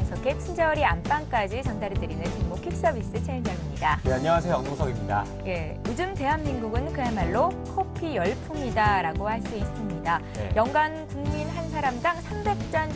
영동석의 친절히 안방까지 전달해드리는 종목 퀵서비스 챌린저입니다. 네, 안녕하세요. 영동석입니다. 예, 요즘 대한민국은 그야말로 커피 열풍이다라고 할 수 있습니다. 네. 연간 국민 한 사람당 300잔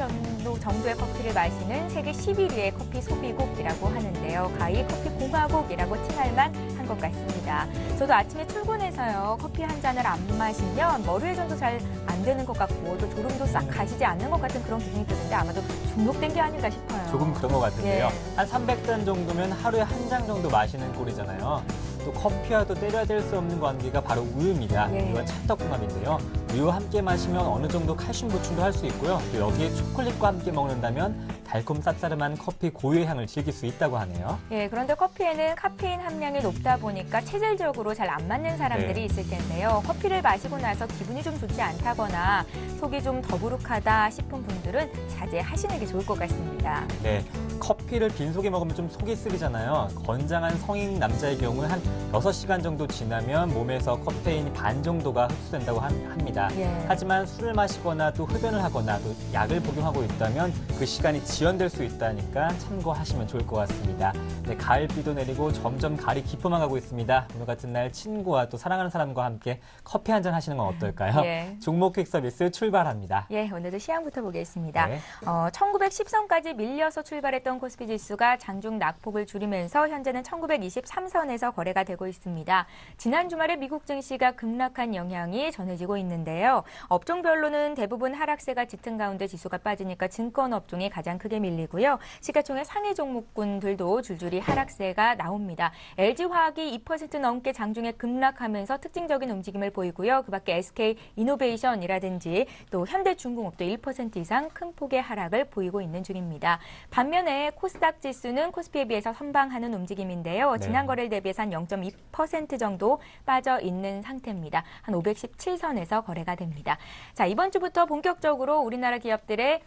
정도의 커피를 마시는 세계 11위의 커피 소비국이라고 하는데요. 가히 커피 공화국이라고 칭할 만한 것 같습니다. 저도 아침에 출근해서요. 커피 한 잔을 안 마시면 머리 회전도 잘 안 되는 것 같고 또 졸음도 싹 가시지 않는 것 같은 그런 기분이 드는데 아마도 중독된 게 아닌가 싶어요. 조금 그런 것 같은데요. 예. 한 300잔 정도면 하루에 한 잔 정도 마시는 꼴이잖아요. 또 커피와도 때려야 될 수 없는 관계가 바로 우유입니다. 예. 우유와 찰떡궁합인데요. 우유와 함께 마시면 어느 정도 칼슘 보충도 할 수 있고요. 또 여기에 초콜릿과 함께 먹는다면 달콤 쌉싸름한 커피 고유의 향을 즐길 수 있다고 하네요. 예, 그런데 커피에는 카페인 함량이 높다 보니까 체질적으로 잘 안 맞는 사람들이 네. 있을 텐데요. 커피를 마시고 나서 기분이 좀 좋지 않다거나 속이 좀 더부룩하다 싶은 분들은 자제하시는 게 좋을 것 같습니다. 네, 커피를 빈속에 먹으면 좀 속이 쓰리잖아요. 건장한 성인 남자의 경우 한 6시간 정도 지나면 몸에서 카페인이 반 정도가 흡수된다고 합니다. 예. 하지만 술을 마시거나 또 흡연을 하거나 또 약을 복용하고 있다면 그 시간이 지연될 수 있다니까 참고하시면 좋을 것 같습니다. 네, 가을비도 내리고 점점 가을이 깊어만 가고 있습니다. 오늘 같은 날 친구와 또 사랑하는 사람과 함께 커피 한잔 하시는 건 어떨까요? 예. 종목 퀵 서비스 출발합니다. 예, 오늘도 시황부터 보겠습니다. 네. 1910선까지 밀려서 출발했던 코스피 지수가 장중 낙폭을 줄이면서 현재는 1923선에서 거래가 되고 있습니다. 지난 주말에 미국 증시가 급락한 영향이 전해지고 있는데요. 업종별로는 대부분 하락세가 짙은 가운데 지수가 빠지니까 증권 업종이 가장 크게 밀리고요. 시가총액 상위 종목군들도 줄줄이 하락세가 나옵니다. LG화학이 2% 넘게 장중에 급락하면서 특징적인 움직임을 보이고요. 그밖에 SK이노베이션이라든지 또 현대중공업도 1% 이상 큰 폭의 하락을 보이고 있는 중입니다. 반면에 코스닥 지수는 코스피에 비해서 선방하는 움직임인데요. 네. 지난 거래일 대비해서 한 0.2% 정도 빠져 있는 상태입니다. 한 517선에서 거래가 됩니다. 자, 이번 주부터 본격적으로 우리나라 기업들의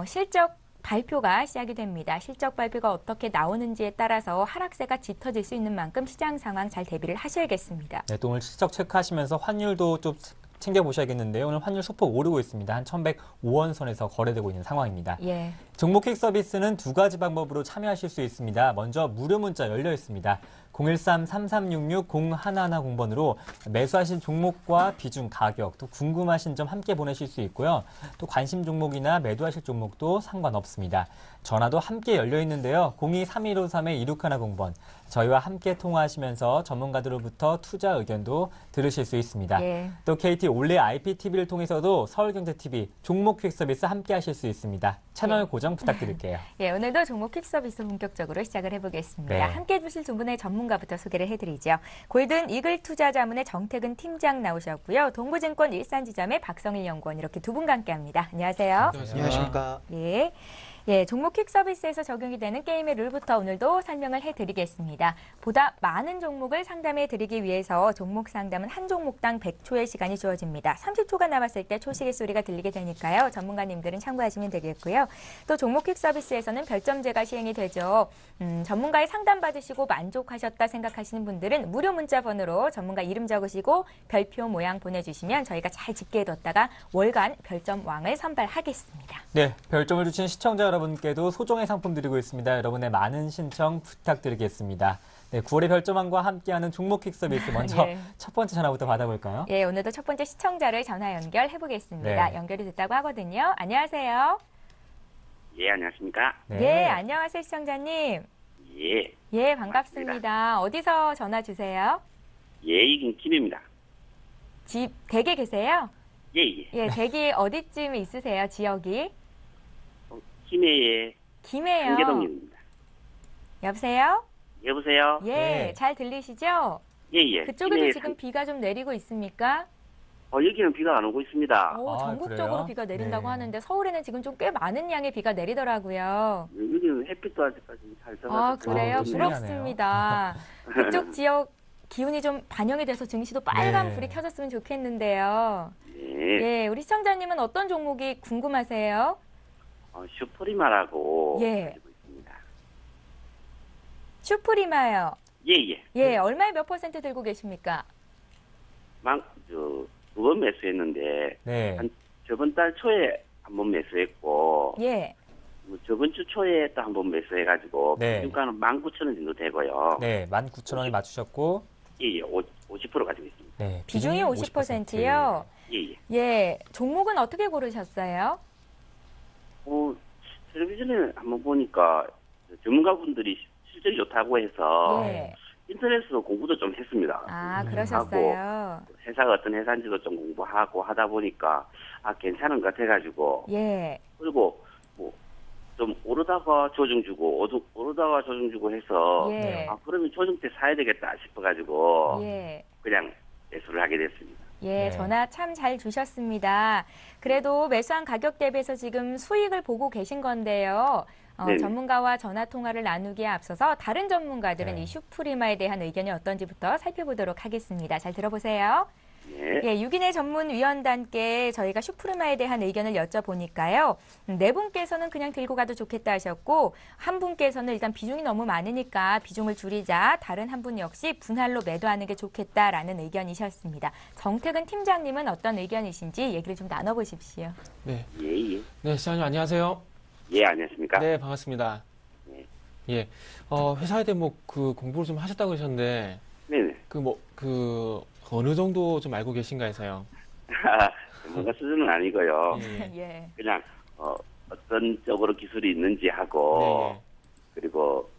실적 발표가 시작이 됩니다. 실적 발표가 어떻게 나오는지에 따라서 하락세가 짙어질 수 있는 만큼 시장 상황 잘 대비를 하셔야겠습니다. 네, 또 오늘 실적 체크하시면서 환율도 좀 챙겨보셔야겠는데요. 오늘 환율 소폭 오르고 있습니다. 한 1,105원 선에서 거래되고 있는 상황입니다. 예. 종목 퀵 서비스는 두 가지 방법으로 참여하실 수 있습니다. 먼저 무료 문자 열려 있습니다. 013-3366-0110번으로 매수하신 종목과 비중, 가격, 또 궁금하신 점 함께 보내실 수 있고요. 또 관심 종목이나 매도하실 종목도 상관없습니다. 전화도 함께 열려 있는데요. 02-3153-2610번. 저희와 함께 통화하시면서 전문가들로부터 투자 의견도 들으실 수 있습니다. 예. 또 KT 올레 IPTV를 통해서도 서울경제TV 종목 퀵 서비스 함께 하실 수 있습니다. 채널 예. 고정 부탁드릴게요. 예, 오늘도 종목 퀵 서비스 본격적으로 시작을 해보겠습니다. 네. 함께해 주실 두 분의 전문가부터 소개를 해드리죠. 골든 이글 투자자문의 정태근 팀장 나오셨고요. 동부증권 일산지점의 박성일 연구원 이렇게 두 분과 함께합니다. 안녕하세요. 안녕하십니까. 예. 예, 종목 퀵 서비스에서 적용이 되는 게임의 룰부터 오늘도 설명을 해드리겠습니다. 보다 많은 종목을 상담해드리기 위해서 종목 상담은 한 종목당 100초의 시간이 주어집니다. 30초가 남았을 때 초시계 소리가 들리게 되니까요. 전문가님들은 참고하시면 되겠고요. 또 종목 퀵 서비스에서는 별점제가 시행이 되죠. 전문가의 상담 받으시고 만족하셨다 생각하시는 분들은 무료 문자 번호로 전문가 이름 적으시고 별표 모양 보내주시면 저희가 잘 집계해뒀다가 월간 별점 왕을 선발하겠습니다. 네, 별점을 주신 시청자 여러분께도 소정의 상품 드리고 있습니다. 여러분의 많은 신청 부탁드리겠습니다. 네, 9월의 별점왕과 함께하는 종목 퀵 서비스 먼저 예. 첫 번째 전화부터 받아볼까요? 예, 오늘도 첫 번째 시청자를 전화 연결해보겠습니다. 네. 연결이 됐다고 하거든요. 안녕하세요. 예, 안녕하십니까? 예, 안녕하세요, 시청자님. 예, 예, 반갑습니다. 어디서 전화 주세요? 예, 이긴 김입니다. 집 댁에 계세요? 예, 예. 예, 댁이 어디쯤 있으세요, 지역이? 김해의 김해요. 한계동입니다. 여보세요? 여보세요? 예, 네. 잘 들리시죠? 예, 예. 그쪽에도 김해의 지금 비가 좀 내리고 있습니까? 여기는 비가 안 오고 있습니다. 오, 아, 전국적으로 그래요? 비가 내린다고 네. 하는데 서울에는 지금 좀 꽤 많은 양의 비가 내리더라고요. 여기는 햇빛도 아직까지 잘 떠가지고. 아, 그래요? 신기하네요. 부럽습니다. 그쪽 지역 기운이 좀 반영이 돼서 증시도 빨간 네. 불이 켜졌으면 좋겠는데요. 예, 예, 우리 시청자님은 어떤 종목이 궁금하세요? 슈프리마라고 예. 가지고 있습니다. 슈프리마요. 예, 예. 예, 얼마에 몇 퍼센트 들고 계십니까? 두 번 매수했는데, 네. 저번 달 초에 한 번 매수했고, 예. 뭐 저번 주 초에 또 한번 매수해가지고 네. 지금가는 19,000원 정도 되고요. 네, 19,000원에 맞추셨고, 예, 50% 가지고 있습니다. 네, 비중이 50%요. 예. 예, 종목은 어떻게 고르셨어요? 텔레비전에 한번 보니까 전문가분들이 실적이 좋다고 해서 예. 인터넷으로 공부도 좀 했습니다. 아, 그러셨어요. 회사가 어떤 회사인지도 좀 공부하고 하다 보니까 괜찮은 것 같아가지고 예. 그리고 뭐 좀 오르다가 조정 주고 오르다가 조정 주고 해서 예. 그러면 조정 때 사야 되겠다 싶어가지고 예. 그냥 매수를 하게 됐습니다. 예, 네. 전화 참 잘 주셨습니다. 그래도 매수한 가격 대비해서 지금 수익을 보고 계신 건데요. 네네. 전문가와 전화 통화를 나누기에 앞서서 다른 전문가들은 네. 이 슈프리마에 대한 의견이 어떤지부터 살펴보도록 하겠습니다. 잘 들어보세요. 네. 예, 유기내 전문위원단께 저희가 슈프리마에 대한 의견을 여쭤보니까요. 네 분께서는 그냥 들고 가도 좋겠다 하셨고 한 분께서는 일단 비중이 너무 많으니까 비중을 줄이자. 다른 한 분 역시 분할로 매도하는 게 좋겠다라는 의견이셨습니다. 정택은 팀장님은 어떤 의견이신지 얘기를 좀 나눠보십시오. 네. 예. 네, 시장님 안녕하세요. 예, 안녕하십니까? 네, 반갑습니다. 네. 예. 회사에 대해 공부를 좀 하셨다고 하셨는데, 네네. 어느 정도 좀 알고 계신가 해서요. 전문가 수준은 아니고요. 예. 예. 그냥 어떤 쪽으로 기술이 있는지 하고 네, 그리고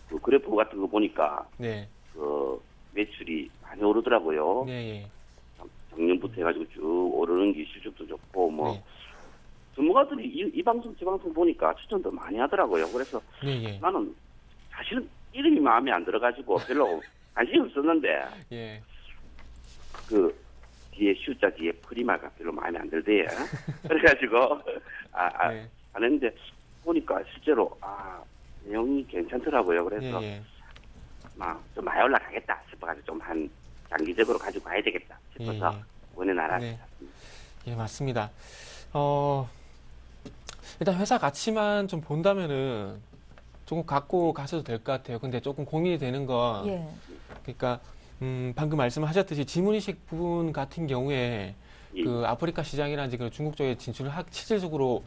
그 그래프 같은 거 보니까 네. 그 매출이 많이 오르더라고요. 네, 예. 작년부터 해가지고 쭉 오르는 게 실적도 좋고 네. 전문가들이 이 방송 저 방송 보니까 추천도 많이 하더라고요. 그래서 네, 예. 나는 사실은 이름이 마음에 안 들어가지고 별로 관심이 없었는데 예. 그 뒤에 슈자 뒤에 프리마가 별로 마음에 안 들대요. 그래가지고 네. 안 했는데 보니까 실제로 내용이 괜찮더라고요. 예, 그래서 예. 좀 많이 올라가겠다 싶어가지고 좀 한 장기적으로 가지고 가야 되겠다 싶어서 예, 예. 원해나라. 네. 예, 맞습니다. 일단 회사 가치만 좀 본다면은 조금 갖고 가셔도 될 것 같아요. 근데 조금 고민이 되는 건, 예. 그러니까, 방금 말씀하셨듯이 지문이식 부분 같은 경우에 예. 그 아프리카 시장이라든지 그 중국 쪽에 실질적으로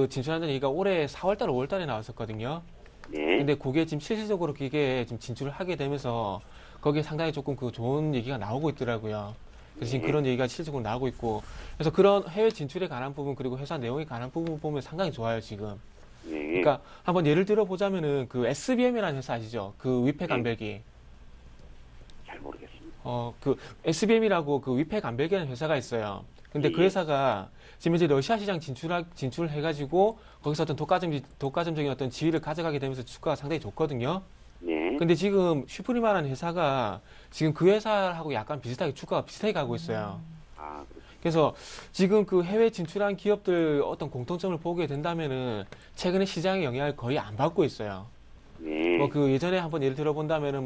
진출한다는 얘기가 올해 4월달, 5월달에 나왔었거든요. 네. 근데 그게 지금 실질적으로 그게 지금 진출을 하게 되면서 거기에 상당히 조금 좋은 얘기가 나오고 있더라고요. 그래서 지금 그런 얘기가 실질적으로 나오고 있고, 그래서 그런 해외 진출에 관한 부분 그리고 회사 내용에 관한 부분 보면 상당히 좋아요, 지금. 네. 그러니까 한번 예를 들어 보자면은 그 SBM이라는 회사 아시죠? 그 위패 감별기. 잘 모르겠습니다. 그 SBM이라고 그 위패 감별기라는 회사가 있어요. 근데 그 회사가 지금 이제 러시아 시장 진출을 해가지고 거기서 어떤 독과점적인 어떤 지위를 가져가게 되면서 주가가 상당히 좋거든요. 네. 근데 지금 슈프리마라는 회사가 지금 그 회사하고 약간 주가가 비슷하게 가고 있어요. 그렇습니다. 그래서 지금 그 해외 진출한 기업들 어떤 공통점을 보게 된다면은 최근에 시장의 영향을 거의 안 받고 있어요. 네. 그 예전에 한번 예를 들어본다면은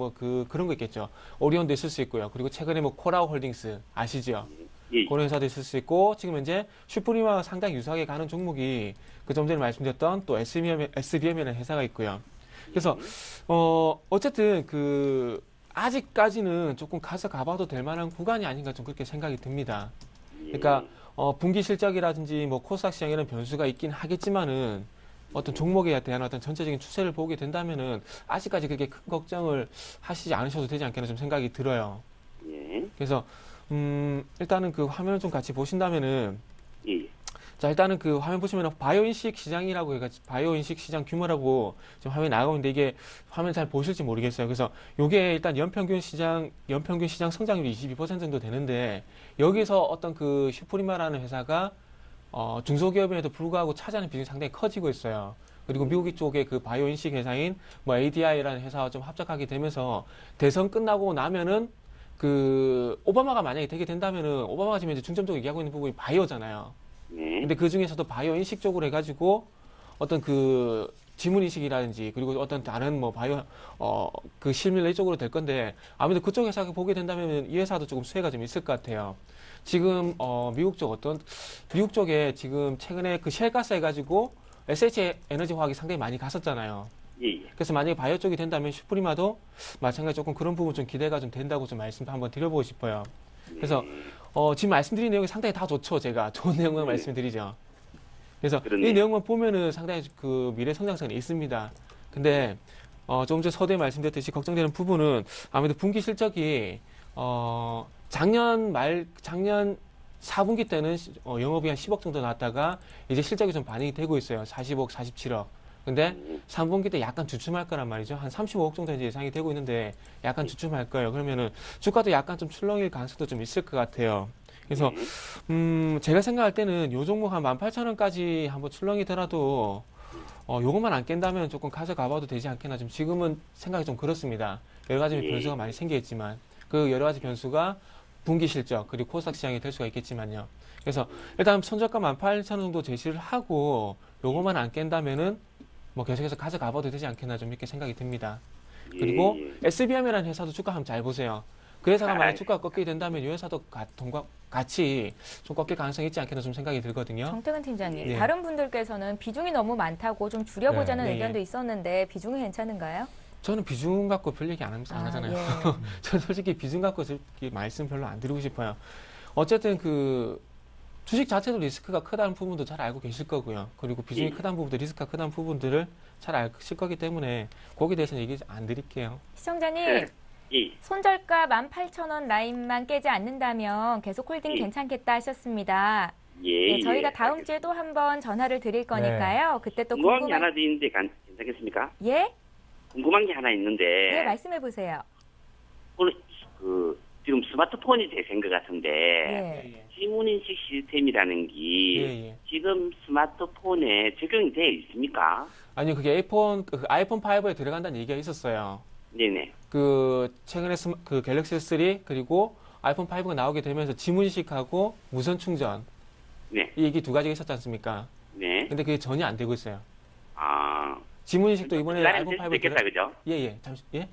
그런 거 있겠죠. 오리온도 있을 수 있고요. 그리고 최근에 코라우 홀딩스 아시죠? 예. 그런 회사도 있을 수 있고, 지금 현재 슈프리마가 상당히 유사하게 가는 종목이 그 좀 전에 말씀드렸던 또 SBM이라는 회사가 있고요. 그래서 어쨌든 아직까지는 조금 가봐도 될 만한 구간이 아닌가 좀 그렇게 생각이 듭니다. 그러니까 분기 실적이라든지 코스닥 시장에는 변수가 있긴 하겠지만은 어떤 종목에 대한 어떤 전체적인 추세를 보게 된다면은 아직까지 그렇게 큰 걱정을 하시지 않으셔도 되지 않겠나 좀 생각이 들어요. 예. 그래서 일단은 그 화면을 좀 같이 보신다면은, 예. 자, 일단은 그 화면 보시면 바이오인식 시장이라고 해가지고 바이오인식 시장 규모라고 지금 화면에 나가고 있는데 이게 화면 잘 보실지 모르겠어요. 그래서 요게 일단 연평균 시장 성장률이 22% 정도 되는데, 여기서 어떤 그 슈프리마라는 회사가 중소기업임에도 불구하고 차지하는 비중이 상당히 커지고 있어요. 그리고 미국 쪽에 그 바이오인식 회사인 ADI라는 회사와 좀 합작하게 되면서 대선 끝나고 나면은 오바마가 만약에 되게 된다면은, 오바마가 지금 이제 중점적으로 얘기하고 있는 부분이 바이오잖아요. 네. 근데 그 중에서도 바이오인식 쪽으로 해가지고 어떤 지문인식이라든지 그리고 어떤 다른 실밀 이쪽으로 될 건데, 아무래도 그쪽 회사 보게 된다면 이 회사도 조금 수혜가 좀 있을 것 같아요. 지금 미국 쪽에 지금 최근에 쉘가스 해가지고 SH 에너지 화학이 상당히 많이 갔었잖아요. 예. 그래서 만약에 바이오 쪽이 된다면 슈프리마도 마찬가지 조금 그런 부분 좀 기대가 좀 된다고 좀 말씀 한번 드려보고 싶어요. 그래서 지금 말씀드린 내용이 상당히 다 좋죠. 제가 좋은 내용만 말씀드리죠. 그래서 그렇네요. 이 내용만 보면은 상당히 그 미래 성장성이 있습니다. 근데 조금 전에 서두에 말씀드렸듯이 걱정되는 부분은 아무래도 분기 실적이 작년 4분기 때는 영업이 한 10억 정도 나왔다가 이제 실적이 좀 반영이 되고 있어요. 40억, 47억. 근데 3분기 때 약간 주춤할 거란 말이죠. 한 35억 정도 이제 예상이 되고 있는데 약간 주춤할 거예요. 그러면은 주가도 약간 좀 출렁일 가능성도 좀 있을 것 같아요. 그래서 제가 생각할 때는 요 종목 한 18,000원까지 한번 출렁이더라도 요것만 안 깬다면 조금 가져가봐도 되지 않겠나 좀 지금은 생각이 좀 그렇습니다. 여러 가지 변수가 많이 생기겠지만 그 여러 가지 변수가 분기 실적 그리고 코스닥 시장이 될 수가 있겠지만요. 그래서 일단 손절가 18,000원 정도 제시를 하고 요것만 안 깬다면은 뭐 계속해서 가져가봐도 되지 않겠나 좀 이렇게 생각이 듭니다. 그리고 SBM이라는 회사도 주가 한번 잘 보세요. 그 회사가 만약 주가가 꺾이게 된다면 이 회사도 같이 좀 꺾일 가능성이 있지 않겠나 좀 생각이 들거든요. 정태근 팀장님, 네. 다른 분들께서는 비중이 너무 많다고 좀 줄여보자는 네, 네, 의견도 있었는데 비중이 괜찮은가요? 저는 비중 갖고 별 얘기 안 하잖아요. 예. 저는 솔직히 비중 갖고 말씀 별로 안 드리고 싶어요. 어쨌든 그 주식 자체도 리스크가 크다는 부분도 잘 알고 계실 거고요. 그리고 비중이 크다는 부분도 리스크가 크다는 부분들을 잘 아실 거기 때문에 거기에 대해서는 얘기 안 드릴게요. 시청자님, 손절가 18,000원 라인만 깨지 않는다면 계속 홀딩 괜찮겠다 하셨습니다. 네, 저희가 다음 주에 또 한번 전화를 드릴 거니까요. 그때 또 궁금한 게 하나 더 있는데 괜찮겠습니까? 예? 궁금한 게 하나 있는데 네, 말씀해 보세요. 오늘 지금 스마트폰이 대세인 것 같은데 예. 지문인식 시스템이라는 게 지금 스마트폰에 적용이 되어 있습니까? 아니요, 그게 아이폰 5에 들어간다는 얘기가 있었어요. 네네. 그 최근에 그 갤럭시 S3 그리고 아이폰 5가 나오게 되면서 지문인식하고 무선 충전 네. 이 얘기 두 가지가 있었지 않습니까? 네. 근데 그게 전혀 안 되고 있어요. 아. 지문인식도 이번에 아이폰 5에 됐겠다, 그죠? 예. 잠시 예?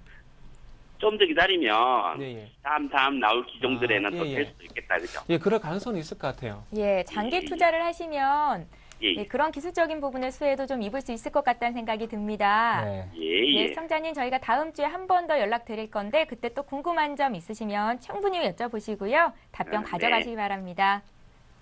좀 더 기다리면 예. 다음 나올 기종들에는 또 예. 될 수도 있겠다, 그죠? 예, 그럴 가능성은 있을 것 같아요. 예, 장기 투자를 하시면 예. 그런 기술적인 부분의 수혜도 좀 입을 수 있을 것 같다는 생각이 듭니다. 네. 네, 시청자님 저희가 다음 주에 한 번 더 연락 드릴 건데 그때 또 궁금한 점 있으시면 충분히 여쭤보시고요. 답변 가져가시기 바랍니다.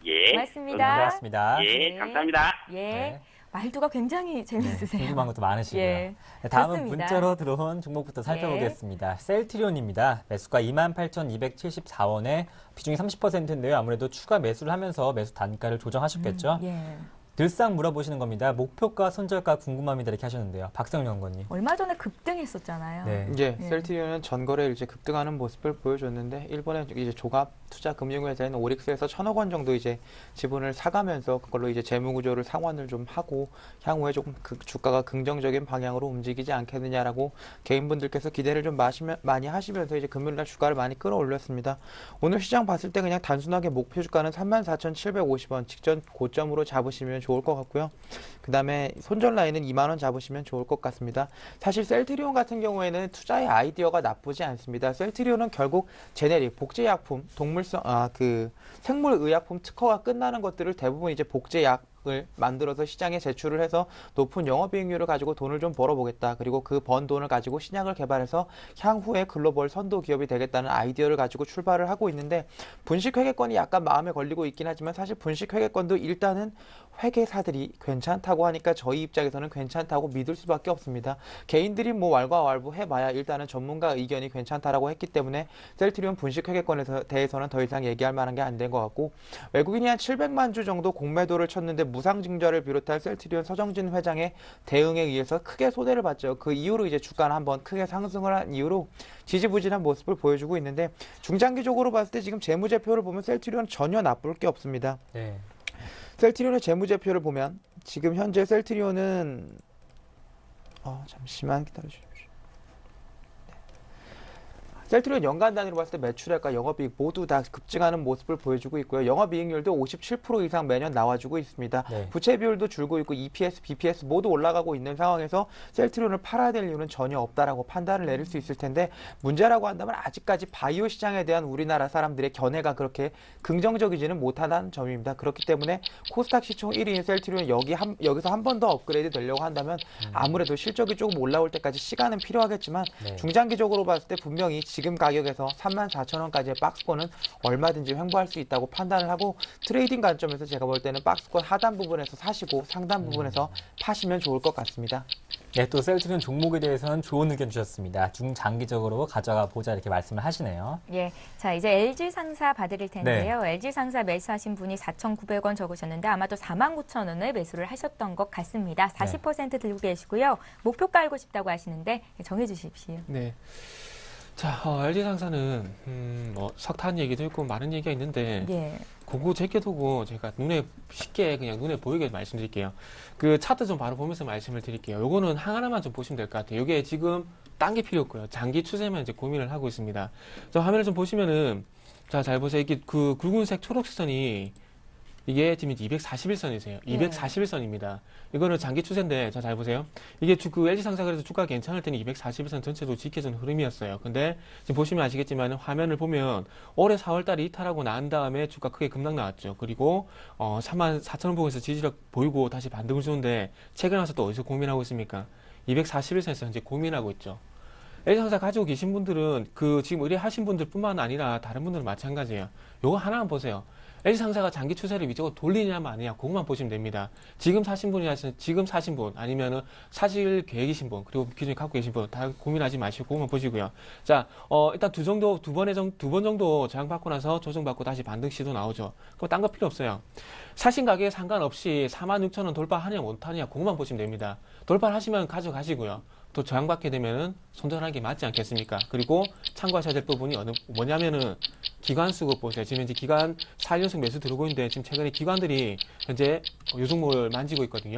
예. 고맙습니다. 고맙습니다. 예, 네. 감사합니다. 예, 네. 말투가 굉장히 재밌으세요. 궁금한 것도 많으시고요. 예, 네, 다음은 좋습니다. 문자로 들어온 종목부터 살펴보겠습니다. 셀트리온입니다. 매수가 28,274원에 비중이 30%인데요. 아무래도 추가 매수를 하면서 매수 단가를 조정하셨겠죠. 예. 늘상 물어보시는 겁니다. 목표가, 손절가 궁금합니다. 이렇게 하셨는데요. 박성윤 연구원님. 얼마 전에 급등했었잖아요. 네. 이제 예. 셀트리온은 전거래 이제 급등하는 모습을 보여줬는데 일본의 이제 조갑 투자 금융회사인 오릭스에서 1,000억 원 정도 이제 지분을 사가면서 그걸로 이제 재무 구조를 상환을 좀 하고 향후에 조금 주가가 긍정적인 방향으로 움직이지 않겠느냐라고 개인분들께서 기대를 좀 많이 하시면서 이제 금요일날 주가를 많이 끌어올렸습니다. 오늘 시장 봤을 때 그냥 단순하게 목표 주가는 34,750원 직전 고점으로 잡으시면 좋을 것 같고요. 그 다음에 손절 라인은 2만 원 잡으시면 좋을 것 같습니다. 사실 셀트리온 같은 경우에는 투자의 아이디어가 나쁘지 않습니다. 셀트리온은 결국 제네릭, 복제약품, 생물의약품 특허가 끝나는 것들을 대부분 이제 복제약을 만들어서 시장에 제출을 해서 높은 영업이익률을 가지고 돈을 좀 벌어보겠다. 그리고 그 번 돈을 가지고 신약을 개발해서 향후에 글로벌 선도 기업이 되겠다는 아이디어를 가지고 출발을 하고 있는데 분식회계권이 약간 마음에 걸리고 있긴 하지만 사실 분식회계권도 일단은 회계사들이 괜찮다고 하니까 저희 입장에서는 괜찮다고 믿을 수밖에 없습니다. 개인들이 뭐 왈가왈부 해봐야 일단은 전문가 의견이 괜찮다라고 했기 때문에 셀트리온 분식회계권에 대해서는 더 이상 얘기할 만한 게 안 된 것 같고 외국인이 한 700만 주 정도 공매도를 쳤는데 무상증자를 비롯한 셀트리온 서정진 회장의 대응에 의해서 크게 손해를 봤죠. 그 이후로 이제 주가는 한번 크게 상승을 한 이후로 지지부진한 모습을 보여주고 있는데 중장기적으로 봤을 때 지금 재무제표를 보면 셀트리온 전혀 나쁠 게 없습니다. 네. 셀트리온의 재무제표를 보면 지금 현재 셀트리온은 잠시만 기다려주십시오. 셀트리온 연간 단위로 봤을 때 매출액과 영업이익 모두 다 급증하는 모습을 보여주고 있고요. 영업이익률도 57% 이상 매년 나와주고 있습니다. 네. 부채 비율도 줄고 있고 EPS, BPS 모두 올라가고 있는 상황에서 셀트리온을 팔아야 될 이유는 전혀 없다라고 판단을 내릴 수 있을 텐데 문제라고 한다면 아직까지 바이오 시장에 대한 우리나라 사람들의 견해가 그렇게 긍정적이지는 못하다는 점입니다. 그렇기 때문에 코스닥 시총 1위인 셀트리온 여기서 한 번 더 업그레이드 되려고 한다면 아무래도 실적이 조금 올라올 때까지 시간은 필요하겠지만 네. 중장기적으로 봤을 때 분명히 지금 가격에서 34,000원까지의 박스권은 얼마든지 횡보할 수 있다고 판단을 하고 트레이딩 관점에서 제가 볼 때는 박스권 하단 부분에서 사시고 상단 부분에서 파시면 좋을 것 같습니다. 네, 또 셀트리온 종목에 대해서는 좋은 의견 주셨습니다. 중장기적으로 가져가 보자 이렇게 말씀을 하시네요. 예, 자 이제 LG 상사 봐드릴 텐데요. LG 상사 매수하신 분이 4,900원 적으셨는데 아마도 49,000원을 매수를 하셨던 것 같습니다. 40% 들고 계시고요. 목표가 알고 싶다고 하시는데 정해주십시오. 네. 자, LG 상사는 뭐 석탄 얘기도 있고 많은 얘기가 있는데 예. 그거 제껴두고 제가 쉽게 그냥 눈에 보이게 말씀드릴게요. 그 차트 좀 바로 보면서 말씀을 드릴게요. 요거는 하나만 좀 보시면 될 것 같아요. 요게 지금 딴 게 필요 없고요. 장기 추세만 이제 고민을 하고 있습니다. 저 화면을 좀 보시면은 자, 잘 보세요. 이게 그 굵은색 초록색 선이 이게 지금 241선이세요. 241선입니다. 이거는 장기 추세인데, 자, 잘 보세요. 이게 그 LG 상사 그래서 주가 괜찮을 때는 241선 전체도 지켜준 흐름이었어요. 근데 지금 보시면 아시겠지만 화면을 보면 올해 4월달에 이탈하고 난 다음에 주가 크게 급락 나왔죠. 그리고 34,000원 부근에서 지지력 보이고 다시 반등을 주는데 최근에 와서 또 어디서 고민하고 있습니까? 241선에서 현재 고민하고 있죠. LG 상사 가지고 계신 분들은 그 지금 의뢰하신 분들뿐만 아니라 다른 분들은 마찬가지예요. 요거 하나만 보세요. LG 상사가 장기 추세를 위쪽으로 돌리냐 마느냐 그것만 보시면 됩니다. 지금 사신 분 아니면은 사실 계획이신 분 그리고 기존에 갖고 계신 분 다 고민하지 마시고 그것만 보시고요. 자, 일단 두 번 정도 저항받고 나서 조정받고 다시 반등 시도 나오죠. 그럼 딴 거 필요 없어요. 사신 가격에 상관없이 46,000원 돌파하냐 못하냐 그것만 보시면 됩니다. 돌파하시면 가져가시고요. 또 저항받게 되면은 손절하는 게 맞지 않겠습니까? 그리고 참고하셔야 될 부분이 뭐냐면은 기관 수급 보세요. 지금 현재 기관 4연속 매수 들어오고 있는데 지금 최근에 기관들이 현재 요종목을 만지고 있거든요.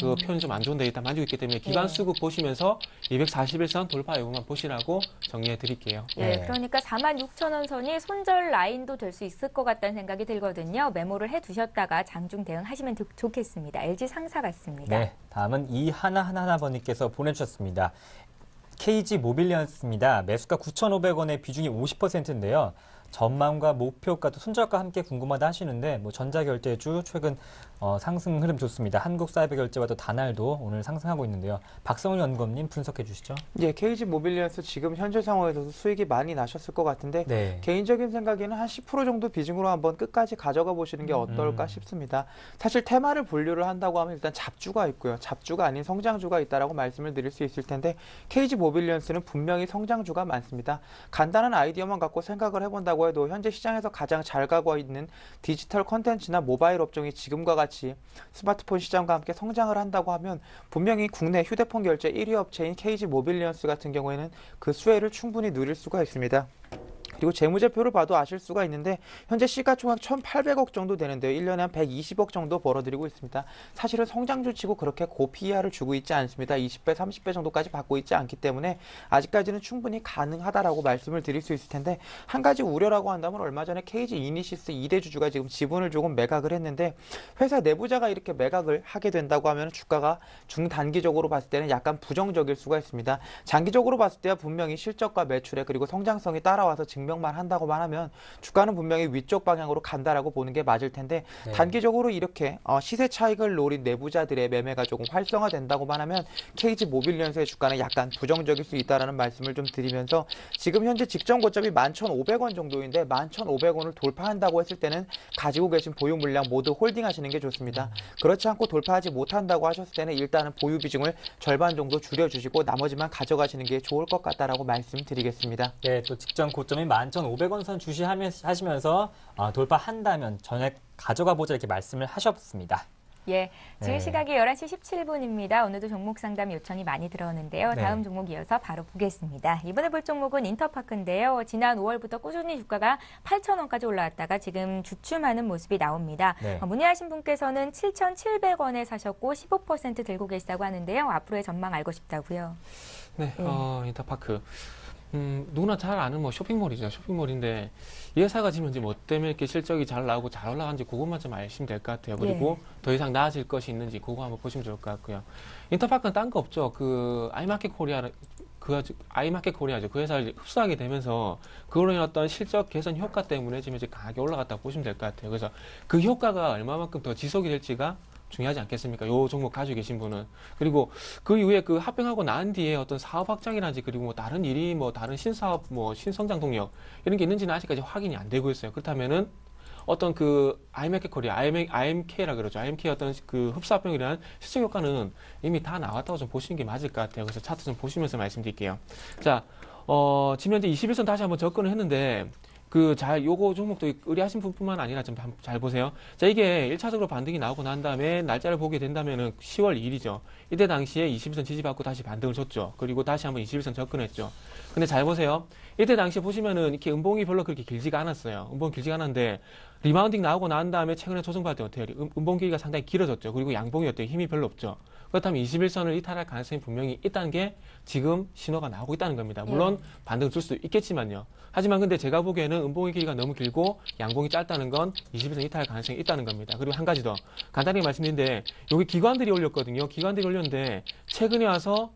그 표현이 좀 안 좋은데 일단 만지고 있기 때문에 기관 수급 보시면서 241선 돌파 여부만 보시라고 정리해 드릴게요. 예, 그러니까 46,000원 선이 손절 라인도 될 수 있을 것 같다는 생각이 들거든요. 메모를 해두셨다가 장중 대응하시면 좋겠습니다. LG 상사 같습니다. 네, 다음은 이하나하나번님께서 보내주셨습니다. KG 모빌리언스입니다. 매수가 9,500원에 비중이 50%인데요. 전망과 목표가 또 손절가 함께 궁금하다 하시는데 뭐 전자결제주 최근 상승 흐름 좋습니다. 한국사이버결제와 또 다날도 오늘 상승하고 있는데요. 박성훈 연구원님 분석해 주시죠. 예, KG 모빌리언스 지금 현재 상황에서도 수익이 많이 나셨을 것 같은데 네. 개인적인 생각에는 한 10% 정도 비중으로 한번 끝까지 가져가 보시는 게 어떨까 싶습니다. 사실 테마를 분류를 한다고 하면 일단 잡주가 있고요. 잡주가 아닌 성장주가 있다라고 말씀을 드릴 수 있을 텐데 KG 모빌리언스는 분명히 성장주가 많습니다. 간단한 아이디어만 갖고 생각을 해본다고 해도 현재 시장에서 가장 잘 가고 있는 디지털 콘텐츠나 모바일 업종이 지금과 같이 스마트폰 시장과 함께 성장을 한다고 하면 분명히 국내 휴대폰 결제 1위 업체인 KG 모빌리언스 같은 경우에는 그 수혜를 충분히 누릴 수가 있습니다. 그리고 재무제표를 봐도 아실 수가 있는데 현재 시가총액 1,800억 정도 되는데요. 1년에 한 120억 정도 벌어들이고 있습니다. 사실은 성장주치고 그렇게 고 PER을 주고 있지 않습니다. 20배, 30배 정도까지 받고 있지 않기 때문에 아직까지는 충분히 가능하다라고 말씀을 드릴 수 있을 텐데 한 가지 우려라고 한다면 얼마 전에 KG 이니시스 2대 주주가 지금 지분을 조금 매각을 했는데 회사 내부자가 이렇게 매각을 하게 된다고 하면 주가가 중단기적으로 봤을 때는 약간 부정적일 수가 있습니다. 장기적으로 봤을 때야 분명히 실적과 매출에 그리고 성장성이 따라와서 증명만 한다고만 하면 주가는 분명히 위쪽 방향으로 간다라고 보는 게 맞을 텐데 단기적으로 이렇게 시세 차익을 노린 내부자들의 매매가 조금 활성화된다고만 하면 KG 모빌리언스의 주가는 약간 부정적일 수 있다라는 말씀을 좀 드리면서 지금 현재 직전 고점이 11,500원 정도인데 11,500원을 돌파한다고 했을 때는 가지고 계신 보유 물량 모두 홀딩하시는 게 좋습니다. 그렇지 않고 돌파하지 못한다고 하셨을 때는 일단은 보유 비중을 절반 정도 줄여주시고 나머지만 가져가시는 게 좋을 것 같다라고 말씀드리겠습니다. 네, 또 직전 고점이 11,500원 선 주시하시면서 돌파한다면 전액 가져가 보자 이렇게 말씀을 하셨습니다. 예, 지금 네. 시각이 11시 17분입니다. 오늘도 종목 상담 요청이 많이 들어오는데요. 네. 다음 종목 이어서 바로 보겠습니다. 이번에 볼 종목은 인터파크인데요. 지난 5월부터 꾸준히 주가가 8,000원까지 올라왔다가 지금 주춤하는 모습이 나옵니다. 네. 문의하신 분께서는 7,700원에 사셨고 15% 들고 계시다고 하는데요. 앞으로의 전망 알고 싶다고요. 네, 인터파크. 누구나 잘 아는 뭐 쇼핑몰이죠. 쇼핑몰인데 이 회사가 지금 현재 뭐 때문에 이렇게 실적이 잘 나오고 잘 올라가는지 그것만 좀 아시면 될 것 같아요. 그리고 더 이상 나아질 것이 있는지 그거 한번 보시면 좋을 것 같고요. 인터파크는 딴 거 없죠. 그 아이마켓 코리아죠. 그 회사를 흡수하게 되면서 그걸로 인한 어떤 실적 개선 효과 때문에 지금 이제 강하게 올라갔다고 보시면 될 것 같아요. 그래서 그 효과가 얼마만큼 더 지속이 될지가 중요하지 않겠습니까? 요 종목 가지고 계신 분은. 그리고 그 이후에 그 합병하고 난 뒤에 어떤 사업 확장이라든지 그리고 뭐 다른 일이 뭐 다른 신사업 뭐 신성장 동력 이런 게 있는지는 아직까지 확인이 안 되고 있어요. 그렇다면은 어떤 그 IMK 코리아, IMK라 그러죠. IMK 어떤 그 흡사 합병이라는 실적 효과는 이미 다 나왔다고 좀 보시는 게 맞을 것 같아요. 그래서 차트 좀 보시면서 말씀드릴게요. 자, 지금 현재 21선 다시 한번 접근을 했는데 요거 종목도 의뢰하신 분뿐만 아니라 좀 잘 보세요. 자, 이게 1차적으로 반등이 나오고 난 다음에 날짜를 보게 된다면은 10월 2일이죠. 이때 당시에 21선 지지받고 다시 반등을 줬죠. 그리고 다시 한번 21선 접근했죠. 근데 잘 보세요. 이때 당시에 보시면은 이렇게 음봉이 별로 그렇게 길지가 않았어요. 음봉이 길지가 않았는데 리바운딩 나오고 난 다음에 최근에 조정받을 때 어때요? 음봉 길이가 상당히 길어졌죠. 그리고 양봉이 어때요? 힘이 별로 없죠. 그렇다면 21선을 이탈할 가능성이 분명히 있다는 게 지금 신호가 나오고 있다는 겁니다. 물론 반등을 줄 수도 있겠지만요. 하지만 근데 제가 보기에는 음봉의 길이가 너무 길고 양봉이 짧다는 건 21선 이탈할 가능성이 있다는 겁니다. 그리고 한 가지 더 간단하게 말씀드리는데 여기 기관들이 올렸거든요. 기관들이 올렸는데 최근에 와서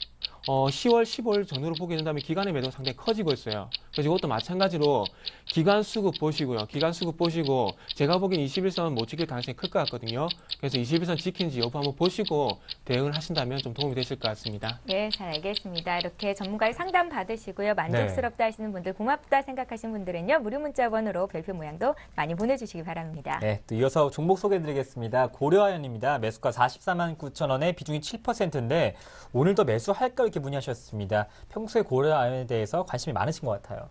10월, 15일 전후로 보게 된다면 기관의 매도가 상당히 커지고 있어요. 그래서 이것도 마찬가지로 기관 수급 보시고요. 기관 수급 보시고 제가 보기엔 21선 못 지킬 가능성이 클 것 같거든요. 그래서 21선 지킨지 여부 한번 보시고 대응을 하신다면 좀 도움이 되실 것 같습니다. 네, 잘 알겠습니다. 이렇게 전문가의 상담 받으시고요. 만족스럽다 하시는 분들, 고맙다 생각하시는 분들은요. 무료 문자 번호로 별표 모양도 많이 보내주시기 바랍니다. 네, 또 이어서 종목 소개해드리겠습니다. 고려아연입니다. 매수가 44만 9천 원에 비중이 7%인데 오늘도 매수할까 이렇게 문의하셨습니다. 평소에 고려아연에 대해서 관심이 많으신 것 같아요.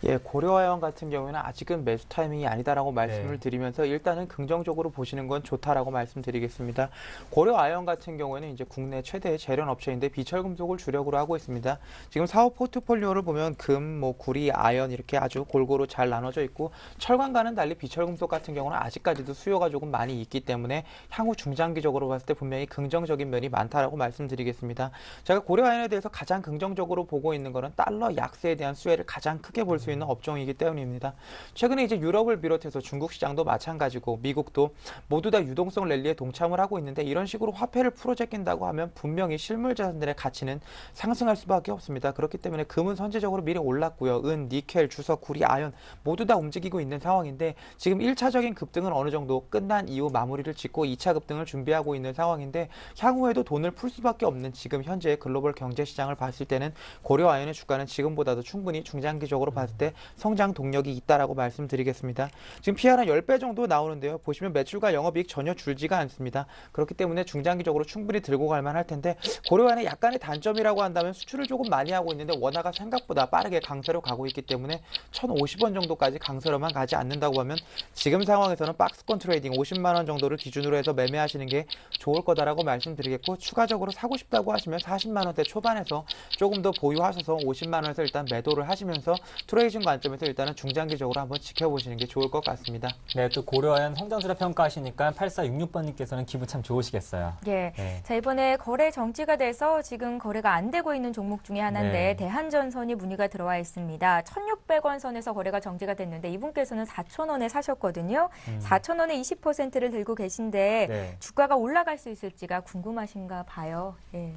예, 고려아연 같은 경우에는 아직은 매수 타이밍이 아니다라고 말씀을 드리면서 일단은 긍정적으로 보시는 건 좋다라고 말씀드리겠습니다. 고려아연 같은 경우에는 이제 국내 최대의 재련 업체인데 비철금속을 주력으로 하고 있습니다. 지금 사업 포트폴리오를 보면 금, 구리, 아연 이렇게 아주 골고루 잘 나눠져 있고 철강과는 달리 비철금속 같은 경우는 아직까지도 수요가 조금 많이 있기 때문에 향후 중장기적으로 봤을 때 분명히 긍정적인 면이 많다라고 말씀드리겠습니다. 제가 고려아연에 대해서 가장 긍정적으로 보고 있는 것은 달러 약세에 대한 수혜를 가장 크게 볼 수 있는 업종이기 때문입니다. 최근에 이제 유럽을 비롯해서 중국 시장도 마찬가지고 미국도 모두 다 유동성 랠리에 동참을 하고 있는데 이런 식으로 화폐를 풀어제낀다고 하면 분명히 실물 자산들의 가치는 상승할 수밖에 없습니다. 그렇기 때문에 금은 선제적으로 미리 올랐고요. 은, 니켈, 주석, 구리, 아연 모두 다 움직이고 있는 상황인데 지금 1차적인 급등은 어느 정도 끝난 이후 마무리를 짓고 2차 급등을 준비하고 있는 상황인데 향후에도 돈을 풀 수밖에 없는 지금 현재 글로벌 경제 시장을 봤을 때는 고려아연의 주가는 지금보다도 충분히 중장기적으로 봤을 때 성장 동력이 있다라고 말씀드리겠습니다. 지금 PR은 10배 정도 나오는데요. 보시면 매출과 영업이익 전혀 줄지가 않습니다. 그렇기 때문에 중장기적으로 충분히 들고 갈 만할 텐데 고려아연의 약간의 단점이라고 한다면 수출을 조금 많이 하고 있는데 원화가 생각보다 빠르게 강세로 가고 있기 때문에 1,050원 정도까지 강세로만 가지 않는다고 하면 지금 상황에서는 박스권 트레이딩 50만 원 정도를 기준으로 해서 매매하시는 게 좋을 거다라고 말씀드리겠고 추가적으로 사고 싶다고 하시면 40만 원대 초반에서 조금 더 보유하셔서 50만 원에서 일단 매도를 하시면서 트레이딩 관점에서 일단은 중장기적으로 한번 지켜보시는 게 좋을 것 같습니다. 네, 또 고려아연 성장주라 평가하시니까 8466번님께서는 기분 참 좋으시겠어요. 예. 네. 자, 이번에 거래 정지가 돼서 지금 거래가 안 되고 있는 종목 중에 하나인데 네. 대한전선이 문의가 들어와 있습니다. 1,600원 선에서 거래가 정지가 됐는데 이분께서는 4,000원에 사셨거든요. 4,000원에 20%를 들고 계신데 네. 주가가 올라갈 수 있을지가 궁금하신가 봐요. 예.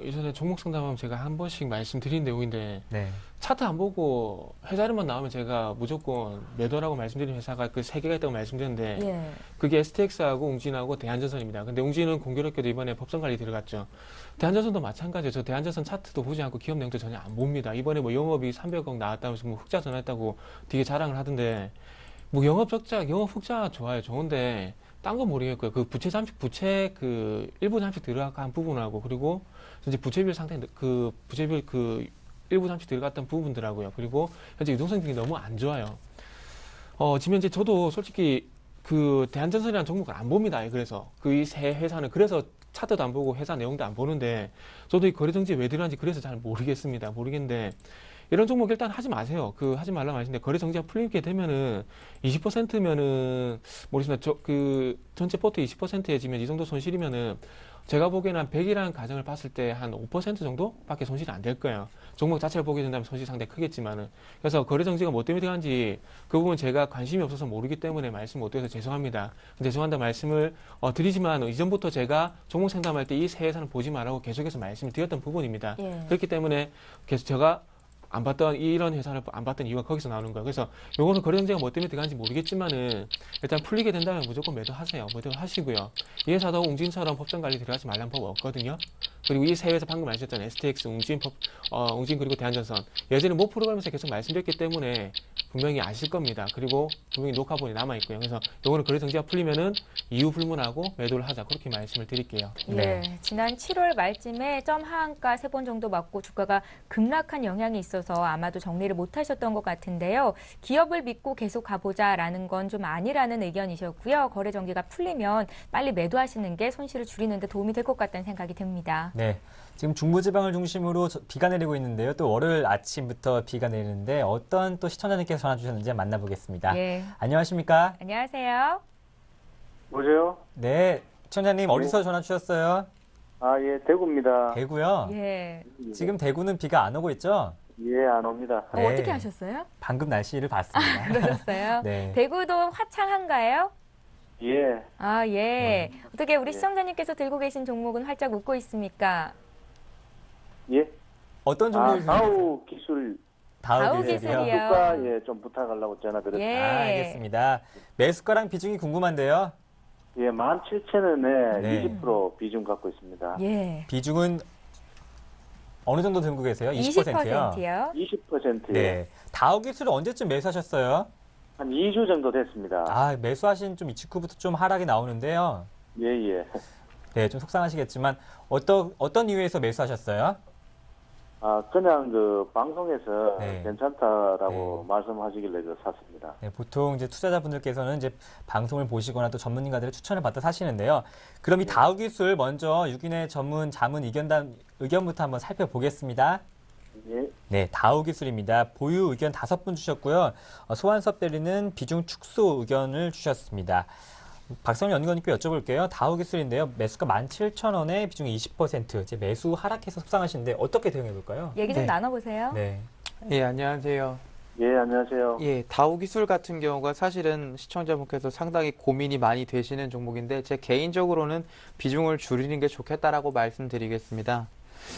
예전에 종목 상담하면 제가 한 번씩 말씀드린 내용인데 네. 차트 안 보고 회사 이름만 나오면 제가 무조건 매도라고 말씀드린 회사가 그 세 개가 있다고 말씀드렸는데 예. 그게 STX하고 웅진하고 대한전선입니다. 근데 웅진은 공교롭게도 이번에 법정 관리 들어갔죠. 대한전선도 마찬가지예요. 저 대한전선 차트도 보지 않고 기업 내용도 전혀 안 봅니다. 이번에 뭐 영업이 300억 나왔다면서 뭐 흑자 전환했다고 되게 자랑을 하던데 뭐 영업 흑자 좋아요. 좋은데 딴 건 모르겠고요. 그 부채 그 일부 잠식 들어간 부분하고 그리고 이제 부채비율 상당히 그 부채비율 그 일부 잠식 들어갔던 부분들하고요. 그리고 현재 유동성 등이 너무 안 좋아요. 지금 현재 저도 솔직히 그 대한전선이라는 종목을 안 봅니다. 그래서 그 이 세 회사는 그래서 차트도 안 보고 회사 내용도 안 보는데 저도 이 거래 정지에 왜 들어간지 그래서 잘 모르겠는데 이런 종목 일단 하지 마세요. 하지 말라고 하시는데 거래 정지가 풀리게 되면은 20%면은 모르겠습니다. 전체 포트 20%에 지면 이 정도 손실이면은 제가 보기에는 한 100이라는 가정을 봤을 때 한 5% 정도밖에 손실이 안 될 거예요. 종목 자체를 보게 된다면 손실이 상당히 크겠지만은. 그래서 거래 정지가 뭐 때문에 들어간지 그 부분 제가 관심이 없어서 모르기 때문에 말씀 못 드려서 죄송합니다. 죄송한다 말씀을 드리지만 이전부터 제가 종목 상담할 때 이 세 회사는 보지 말라고 계속해서 말씀을 드렸던 부분입니다. 예. 그렇기 때문에 계속 제가 안 봤던 이런 회사를 안 봤던 이유가 거기서 나오는 거예요. 그래서 요거는 거래 정지가 뭐 때문에 들어가는지 모르겠지만은 일단 풀리게 된다면 무조건 매도하세요. 매도하시고요. 이 회사도 웅진처럼 법정 관리 들어가지 말라는 법 없거든요. 그리고 이 세 회사 방금 말씀하셨던 STX, 웅진 그리고 대한전선 예전에 모 프로그램에서 계속 말씀드렸기 때문에 분명히 아실 겁니다. 그리고 분명히 녹화본이 남아 있고요. 그래서 요거는 거래 정지가 풀리면은 이유 불문하고 매도를 하자 그렇게 말씀을 드릴게요. 네. 예, 지난 7월 말쯤에 점 하한가 3번 정도 맞고 주가가 급락한 영향이 있어서 아마도 정리를 못하셨던 것 같은데요. 기업을 믿고 계속 가보자라는 건 좀 아니라는 의견이셨고요. 거래 정기가 풀리면 빨리 매도하시는 게 손실을 줄이는 데 도움이 될 것 같다는 생각이 듭니다. 네. 지금 중부지방을 중심으로 비가 내리고 있는데요. 또 월요일 아침부터 비가 내리는데 어떤 또 시청자님께서 전화 주셨는지 만나보겠습니다. 예. 안녕하십니까? 안녕하세요. 뭐세요? 네. 시청자님 어디서 전화 주셨어요? 아, 예, 대구입니다. 대구요? 예. 지금 대구는 비가 안 오고 있죠? 예, 안 옵니다. 네. 어떻게 하셨어요? 방금 날씨를 봤습니다. 그러셨어요? 네. 대구도 화창한가요? 예, 아, 예. 어떻게 우리 예. 시청자님께서 들고 계신 종목은 활짝 웃고 있습니까? 예. 어떤 아, 종목? 다우 기술 다우 기술이요? 기술이요. 주가 예, 좀 부탁하려고 전화 드렸습니다. 예. 알겠습니다. 매수가랑 비중이 궁금한데요. 예, 17,000원에 네. 20% 비중 갖고 있습니다. 예. 비중은 어느 정도 들고 계세요? 20%요? 20%요? 20%에 네. 다우 기술을 언제쯤 매수하셨어요? 한 2주 정도 됐습니다. 아, 매수하신 좀 이 직후부터 좀 하락이 나오는데요. 예, 예. 네, 좀 속상하시겠지만 어떤 이유에서 매수하셨어요? 아, 그냥 그 방송에서 네. 괜찮다라고 네. 말씀하시길래 그 샀습니다. 네, 보통 이제 투자자분들께서는 이제 방송을 보시거나 또 전문가들의 추천을 받아 사시는데요. 그럼 이 다우 기술 먼저 유기내 전문 자문 의견부터 한번 살펴보겠습니다. 예, 네, 다우 기술입니다. 보유 의견 5분 주셨고요. 소환섭 대리는 비중 축소 의견을 주셨습니다. 박성현 연구원님께 여쭤볼게요. 다우 기술인데요. 매수가 17,000원에 비중이 20%. 이제 매수 하락해서 속상하신데 어떻게 대응해 볼까요? 얘기 좀 네. 나눠보세요. 네. 예, 안녕하세요. 예, 안녕하세요. 예, 다우 기술 같은 경우가 사실은 시청자분께서 상당히 고민이 많이 되시는 종목인데 제 개인적으로는 비중을 줄이는 게 좋겠다라고 말씀드리겠습니다.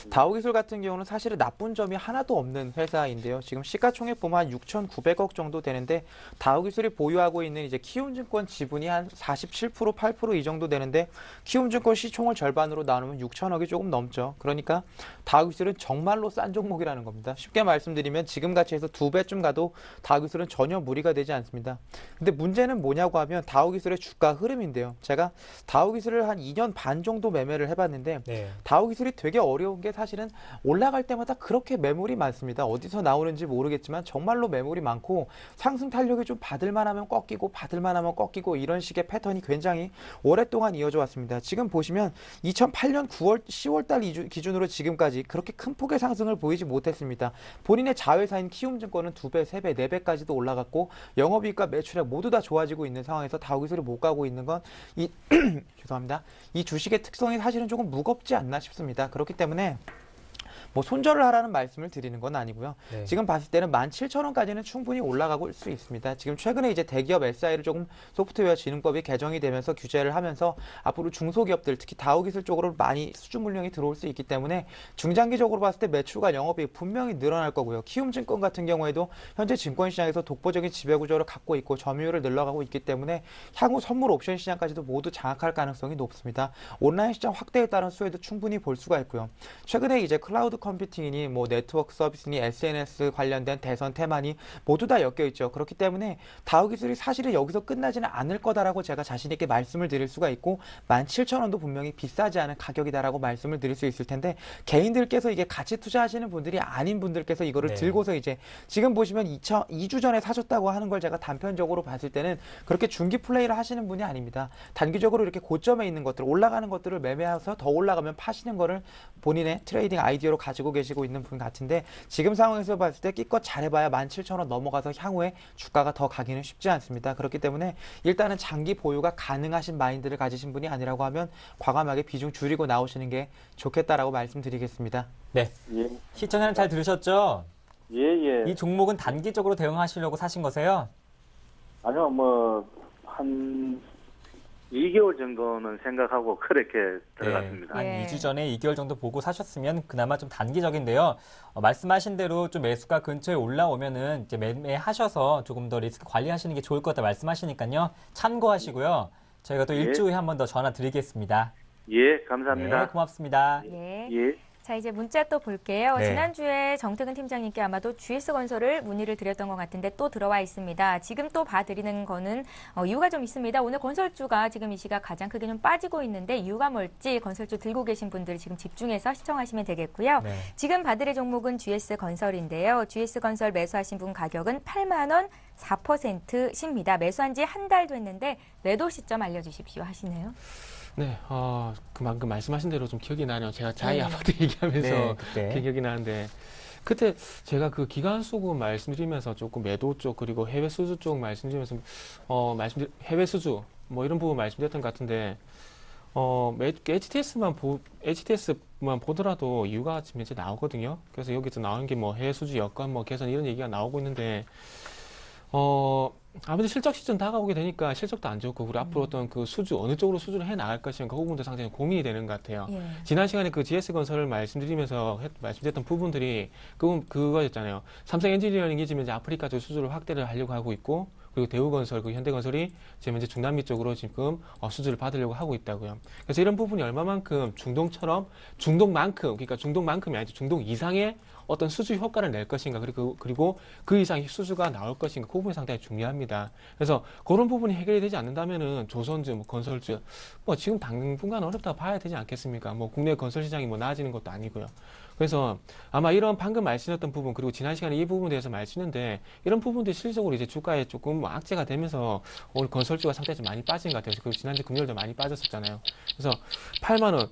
다우 기술 같은 경우는 사실은 나쁜 점이 하나도 없는 회사인데요. 지금 시가총액 보면 한 6,900억 정도 되는데 다우 기술이 보유하고 있는 이제 키움증권 지분이 한 47%, 8% 이 정도 되는데 키움증권 시총을 절반으로 나누면 6천억이 조금 넘죠. 그러니까 다우 기술은 정말로 싼 종목이라는 겁니다. 쉽게 말씀드리면 지금 가치에서 2배쯤 가도 다우 기술은 전혀 무리가 되지 않습니다. 근데 문제는 뭐냐고 하면 다우 기술의 주가 흐름인데요. 제가 다우 기술을 한 2년 반 정도 매매를 해봤는데 네. 다우 기술이 되게 어려운 게 사실은 올라갈 때마다 그렇게 매물이 많습니다. 어디서 나오는지 모르겠지만 정말로 매물이 많고 상승 탄력이 좀 받을만 하면 꺾이고 받을만 하면 꺾이고 이런 식의 패턴이 굉장히 오랫동안 이어져 왔습니다. 지금 보시면 2008년 9월, 10월 달 기준으로 지금까지 그렇게 큰 폭의 상승을 보이지 못했습니다. 본인의 자회사인 키움증권은 2배, 3배, 4배까지도 올라갔고 영업이익과 매출액 모두 다 좋아지고 있는 상황에서 다우 기술이 못 가고 있는 건 죄송합니다. 이 주식의 특성이 사실은 조금 무겁지 않나 싶습니다. 그렇기 때문에 뭐 손절을 하라는 말씀을 드리는 건 아니고요. 네. 지금 봤을 때는 17,000원까지는 충분히 올라가고 수 있습니다. 지금 최근에 이제 대기업 SI를 조금 소프트웨어 진흥법이 개정이 되면서 규제를 하면서 앞으로 중소기업들 특히 다우 기술 쪽으로 많이 수주 물량이 들어올 수 있기 때문에 중장기적으로 봤을 때 매출과 영업이익 분명히 늘어날 거고요. 키움증권 같은 경우에도 현재 증권시장에서 독보적인 지배구조를 갖고 있고 점유율을 늘려가고 있기 때문에 향후 선물 옵션 시장까지도 모두 장악할 가능성이 높습니다. 온라인 시장 확대에 따른 수혜도 충분히 볼 수가 있고요. 최근에 이제 클라우드 컴퓨팅이니 뭐 네트워크 서비스니 SNS 관련된 대선 테마니 모두 다 엮여 있죠. 그렇기 때문에 다우 기술이 사실은 여기서 끝나지는 않을 거다라고 제가 자신 있게 말씀을 드릴 수가 있고 17,000원도 분명히 비싸지 않은 가격이다라고 말씀을 드릴 수 있을 텐데 개인들께서 이게 같이 투자하시는 분들이 아닌 분들께서 이거를 네. 들고서 이제 지금 보시면 2주 전에 사셨다고 하는 걸 제가 단편적으로 봤을 때는 그렇게 중기 플레이를 하시는 분이 아닙니다. 단기적으로 이렇게 고점에 있는 것들 올라가는 것들을 매매해서 더 올라가면 파시는 거를 본인의 트레이딩 아이디어로 가지고 계시고 있는 분 같은데 지금 상황에서 봤을 때 끼껏 잘해봐야 17,000원 넘어가서 향후에 주가가 더 가기는 쉽지 않습니다. 그렇기 때문에 일단은 장기 보유가 가능하신 마인드를 가지신 분이 아니라고 하면 과감하게 비중 줄이고 나오시는 게 좋겠다라고 말씀드리겠습니다. 네. 예, 시청자님 잘 들으셨죠? 예, 예. 이 종목은 단기적으로 대응하시려고 사신 거세요? 아니요, 뭐, 한 2개월 정도는 생각하고 그렇게 들어갔습니다. 한 예. 2주 전에 2개월 정도 보고 사셨으면 그나마 좀 단기적인데요. 말씀하신 대로 좀 매수가 근처에 올라오면은 이제 매매하셔서 조금 더 리스크 관리하시는 게 좋을 것 같다 말씀하시니까요. 참고하시고요. 저희가 또 예. 일주 후에 한 번 더 전화 드리겠습니다. 예, 네, 감사합니다. 고맙습니다. 예. 예. 자, 이제 문자 또 볼게요. 네. 지난주에 정태근 팀장님께 아마도 GS건설을 문의를 드렸던 것 같은데 또 들어와 있습니다. 지금 또 봐드리는 거는 이유가 좀 있습니다. 오늘 건설주가 지금 이 시각 가장 크게 좀 빠지고 있는데 이유가 뭘지 건설주 들고 계신 분들 지금 집중해서 시청하시면 되겠고요. 네. 지금 봐드릴 종목은 GS건설인데요. GS건설 매수하신 분 가격은 8만 원 4%십니다. 매수한 지 한 달도 했는데 매도 시점 알려주십시오 하시네요. 네, 그만큼 말씀하신 대로 좀 기억이 나네요. 제가 자이 네. 아파트 얘기하면서 네, 그때. 기억이 나는데 그때 제가 그 기간 수급 말씀드리면서 조금 매도 쪽 그리고 해외 수주 쪽 말씀드리면서 해외 수주 뭐 이런 부분 말씀드렸던 것 같은데 HTS만 보더라도 이유가 지금 이제 나오거든요. 그래서 여기서 나오는 게 뭐 해외 수주 여건 뭐 개선 이런 얘기가 나오고 있는데 아무래도 실적 시즌 다가오게 되니까 실적도 안 좋고 그리고 앞으로 어떤 그 어느 쪽으로 수주를 해 나갈 것인가 그 부분도 상당히 고민이 되는 것 같아요. 예. 지난 시간에 그 GS건설을 말씀드리면서 말씀드렸던 부분들이 그거였잖아요. 삼성 엔지니어링이 지금 이제 아프리카 쪽 수주를 확대를 하려고 하고 있고 그리고 대우건설, 그 현대건설이 지금 이제 중남미 쪽으로 지금 수주를 받으려고 하고 있다고요. 그래서 이런 부분이 얼마만큼 중동만큼이 아니죠. 중동 이상의 어떤 수주 효과를 낼 것인가 그리고 그 이상의 수주가 나올 것인가 그 부분이 상당히 중요합니다. 그래서 그런 부분이 해결이 되지 않는다면은 조선주, 뭐 건설주 뭐 지금 당분간 어렵다고 봐야 되지 않겠습니까? 뭐 국내 건설 시장이 뭐 나아지는 것도 아니고요. 그래서 아마 이런 방금 말씀드렸던 부분 그리고 지난 시간에 이 부분에 대해서 말씀했는데 이런 부분들이 실질적으로 이제 주가에 조금 악재가 되면서 오늘 건설주가 상당히 좀 많이 빠진 것 같아요. 그리고 지난주 금요일도 많이 빠졌었잖아요. 그래서 8만 원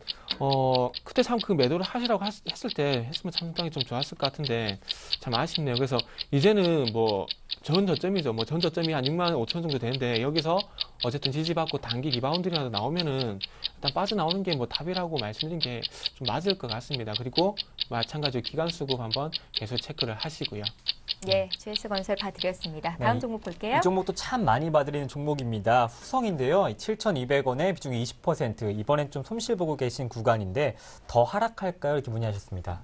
그때 참 그 매도를 하시라고 했을 때 했으면 상당히 좀 좋았을 것 같은데 참 아쉽네요. 그래서 이제는 뭐 전 저점이죠. 뭐 전 저점이 한 6만 5천 정도 되는데 여기서 어쨌든 지지받고 단기 리바운드라도 나오면은 일단 빠져나오는 게 뭐 답이라고 말씀드린 게 좀 맞을 것 같습니다. 그리고 마찬가지로 기간 수급 한번 계속 체크를 하시고요. 예, GS건설 봐드렸습니다. 네, 다음 종목 볼게요. 이 종목도 참 많이 봐드리는 종목입니다. 후성인데요. 7,200원에 비중이 20%. 이번엔 좀 손실 보고 계신 구간인데 더 하락할까요? 이렇게 문의하셨습니다.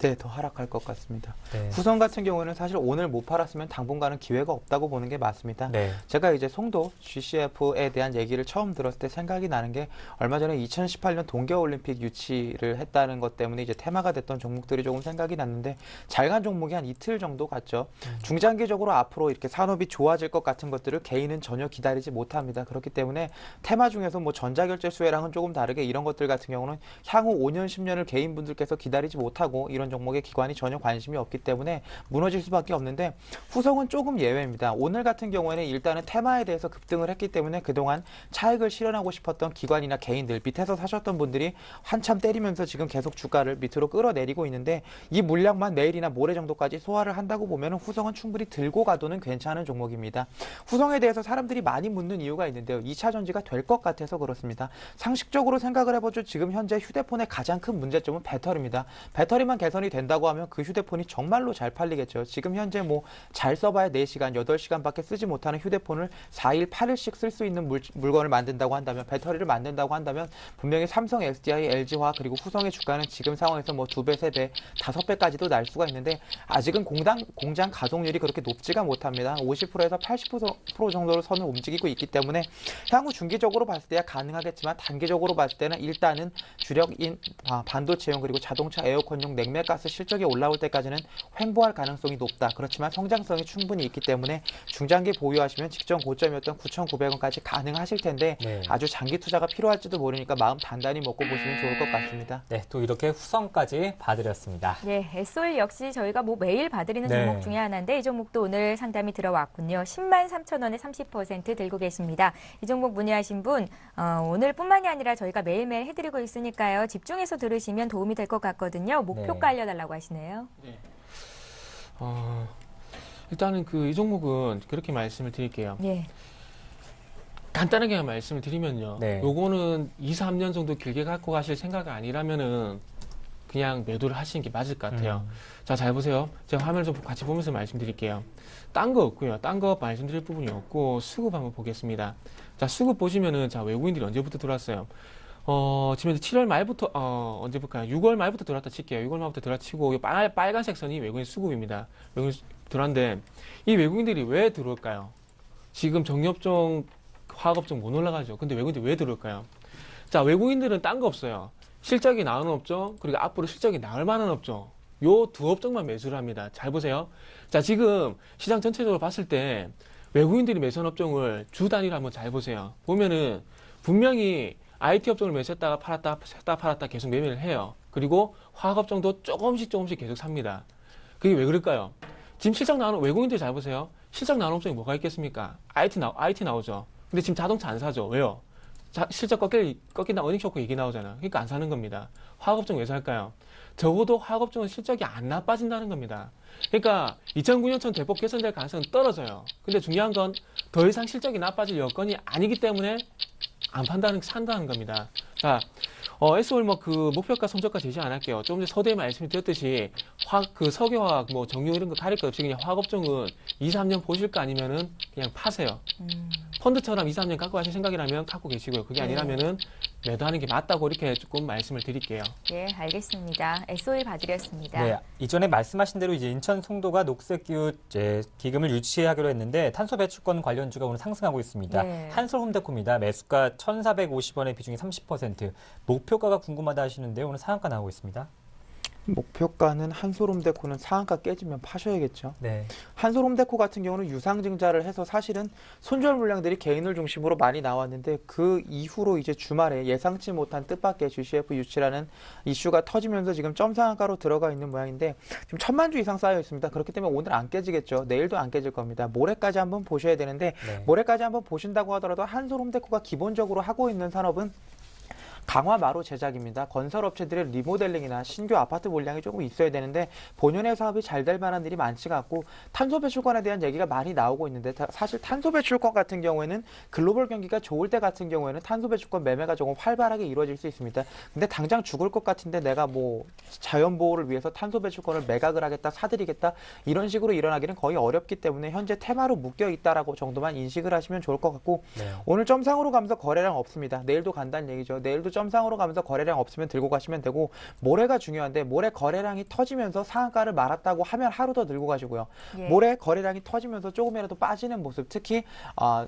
네, 더 하락할 것 같습니다. 네. 후성 같은 경우는 사실 오늘 못 팔았으면 당분간은 기회가 없다고 보는 게 맞습니다. 네. 제가 이제 송도 GCF에 대한 얘기를 처음 들었을 때 생각이 나는 게 얼마 전에 2018년 동계올림픽 유치를 했다는 것 때문에 이제 테마가 됐던 종목들이 조금 생각이 났는데 잘 간 종목이 한 이틀 정도 갔죠. 중장기적으로 앞으로 이렇게 산업이 좋아질 것 같은 것들을 개인은 전혀 기다리지 못합니다. 그렇기 때문에 테마 중에서 뭐 전자결제 수혜랑은 조금 다르게 이런 것들 같은 경우는 향후 5년, 10년을 개인분들께서 기다리지 못하고 이런 종목에 기관이 전혀 관심이 없기 때문에 무너질 수밖에 없는데 후성은 조금 예외입니다. 오늘 같은 경우에는 일단은 테마에 대해서 급등을 했기 때문에 그동안 차익을 실현하고 싶었던 기관이나 개인들 밑에서 사셨던 분들이 한참 때리면서 지금 계속 주가를 밑으로 끌어내리고 있는데 이 물량만 내일이나 모레 정도까지 소화를 한다고 보면 후성은 충분히 들고 가도는 괜찮은 종목입니다. 후성에 대해서 사람들이 많이 묻는 이유가 있는데요. 2차 전지가 될 것 같아서 그렇습니다. 상식적으로 생각을 해보죠. 지금 현재 휴대폰의 가장 큰 문제점은 배터리입니다. 배터리만 개선이 된다고 하면 그 휴대폰이 정말로 잘 팔리겠죠. 지금 현재 뭐 잘 써봐야 4시간, 8시간밖에 쓰지 못하는 휴대폰을 4일, 8일씩 쓸 수 있는 물건을 만든다고 한다면, 배터리를 만든다고 한다면 분명히 삼성, SDI, LG화 그리고 후성의 주가는 지금 상황에서 뭐 2배, 3배, 5배까지도 날 수가 있는데 아직은 공장 가동률이 그렇게 높지가 못합니다. 50%에서 80% 정도로 선을 움직이고 있기 때문에 향후 중기적으로 봤을 때야 가능하겠지만 단기적으로 봤을 때는 일단은 주력인 반도체용 그리고 자동차 에어컨용 냉매가스 실적이 올라올 때까지는 횡보할 가능성이 높다. 그렇지만 성장성이 충분히 있기 때문에 중장기 보유하시면 직전 고점이었던 9,900원까지 가능하실 텐데 네. 아주 장기 투자가 필요할지도 모르니까 마음 단단히 먹고 보시면 좋을 것 같습니다. 네, 또 이렇게 후성까지 봐드렸습니다. 예, SO일 역시 저희가 뭐 매일 봐드리는 네. 종목 중에 하나인데 이 종목도 오늘 상담이 들어왔군요. 10만 3천 원에 30% 들고 계십니다. 이 종목 문의하신 분 오늘뿐만이 아니라 저희가 매일매일 해드리고 있으니까요. 집중해서 들으시면 도움이 될 것 같거든요. 목표가 네. 알려달라고 하시네요. 일단은 이 종목은 그렇게 말씀을 드릴게요. 예. 간단하게 말씀을 드리면요. 네. 요거는 2, 3년 정도 길게 갖고 가실 생각이 아니라면은 그냥 매도를 하시는 게 맞을 것 같아요. 자, 잘 보세요. 제가 화면을 좀 같이 보면서 말씀드릴게요. 딴 거 없고요. 딴 거 말씀드릴 부분이 없고 수급 한번 보겠습니다. 자, 수급 보시면은 자, 외국인들이 언제부터 들어왔어요? 지금 7월 말부터 언제 볼까요? 6월 말부터 들어왔다 칠게요. 6월 말부터 들어치고 빨간색 선이 외국인 수급입니다. 외국인 들어왔는데 이 외국인들이 왜 들어올까요? 지금 정유업종, 화학업종 못 올라가죠. 근데 외국인들이 왜 들어올까요? 자, 외국인들은 딴 거 없어요. 실적이 나오는 업종, 그리고 앞으로 실적이 나올 만한 업종, 요 두 업종만 매수를 합니다. 잘 보세요. 자, 지금 시장 전체적으로 봤을 때 외국인들이 매수한 업종을 주 단위로 한번 잘 보세요. 보면은 분명히 IT 업종을 매수했다가 팔았다 계속 매매를 해요. 그리고 화학업종도 조금씩 계속 삽니다. 그게 왜 그럴까요? 지금 실적 나오는 외국인들 잘 보세요. 실적 나오는 업종이 뭐가 있겠습니까? IT 나오죠. 근데 지금 자동차 안 사죠. 왜요? 실적 꺾인다 어닝 쇼크 얘기 나오잖아. 그러니까 안 사는 겁니다. 화학업종 왜 살까요? 적어도 화학업종은 실적이 안 나빠진다는 겁니다. 그러니까 2009년처럼 대폭 개선될 가능성은 떨어져요. 근데 중요한 건 더 이상 실적이 나빠질 여건이 아니기 때문에 안 산다는 겁니다. 자, S홀 그 목표가 손절가 제시 안 할게요. 조금 전에 서두에 말씀드렸듯이 석유화학 정유 이런 거 가릴 것 없이 그냥 화학업종은 2, 3년 보실 거 아니면은 그냥 파세요. 펀드처럼 2, 3년 갖고 가실 생각이라면 갖고 계시고요. 그게 아니라면은 매도하는 게 맞다고 이렇게 조금 말씀을 드릴게요. 예, 알겠습니다. SOE 봐드렸습니다. 네, 이전에 말씀하신 대로 이제 인천 송도가 녹색기후 기금을 유치하기로 했는데 탄소 배출권 관련주가 오늘 상승하고 있습니다. 네. 한솔홈데코입니다. 매수가 1,450원에 비중이 30%. 목표가가 궁금하다 하시는데요. 오늘 상한가 나오고 있습니다. 목표가는 한솔홈데코는 상한가 깨지면 파셔야겠죠. 네. 한솔홈데코 같은 경우는 유상증자를 해서 사실은 손절 물량들이 개인을 중심으로 많이 나왔는데 그 이후로 이제 주말에 예상치 못한 뜻밖의 GCF 유치라는 이슈가 터지면서 지금 점상한가로 들어가 있는 모양인데 지금 1,000만 주 이상 쌓여 있습니다. 그렇기 때문에 오늘 안 깨지겠죠. 내일도 안 깨질 겁니다. 모레까지 한번 보셔야 되는데 모레까지 한번 보신다고 하더라도 한솔홈데코가 기본적으로 하고 있는 산업은 강화마루 제작입니다. 건설업체들의 리모델링이나 신규 아파트 물량이 조금 있어야 되는데 본연의 사업이 잘 될 만한 일이 많지가 않고 탄소 배출권에 대한 얘기가 많이 나오고 있는데 사실 탄소 배출권 같은 경우에는 글로벌 경기가 좋을 때 같은 경우에는 탄소 배출권 매매가 조금 활발하게 이루어질 수 있습니다. 근데 당장 죽을 것 같은데 내가 자연 보호를 위해서 탄소 배출권을 매각을 하겠다, 사들이겠다 이런 식으로 일어나기는 거의 어렵기 때문에 현재 테마로 묶여 있다라고 정도만 인식을 하시면 좋을 것 같고 오늘 점상으로 가면서 거래량 없습니다. 내일도 간다는 얘기죠. 내일도 점상으로 가면서 거래량 없으면 들고 가시면 되고 모레가 중요한데 모레 거래량이 터지면서 상한가를 말았다고 하면 하루 더 들고 가시고요. 모레 거래량이 터지면서 조금이라도 빠지는 모습 특히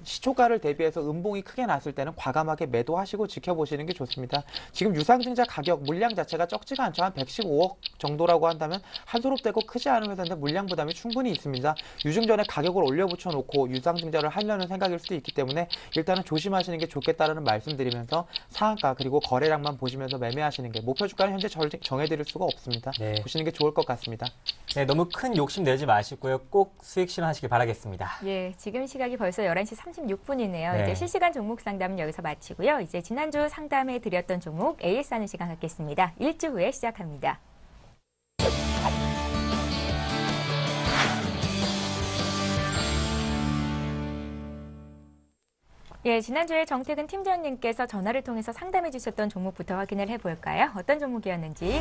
시초가를 대비해서 음봉이 크게 났을 때는 과감하게 매도하시고 지켜보시는 게 좋습니다. 지금 유상증자 가격 물량 자체가 적지가 않죠. 한 115억 정도라고 한다면 한솔업되고 크지 않은 회사인데 물량 부담이 충분히 있습니다. 유증전에 가격을 올려붙여 놓고 유상증자를 하려는 생각일 수도 있기 때문에 일단은 조심하시는 게 좋겠다라는 말씀드리면서 상한가 그리고 거래량만 보시면서 매매하시는 게 목표 주가는 현재 정해드릴 수가 없습니다. 보시는 게 좋을 것 같습니다. 네, 너무 큰 욕심 내지 마시고요. 꼭 수익 실현하시길 바라겠습니다. 예, 지금 시각이 벌써 11시 36분이네요. 네. 이제 실시간 종목 상담은 여기서 마치고요. 이제 지난주 상담해 드렸던 종목 AS 하는 시간 갖겠습니다. 일주 후에 시작합니다. 예, 지난주에 정태근 팀장님께서 전화를 통해서 상담해 주셨던 종목부터 확인을 해볼까요? 어떤 종목이었는지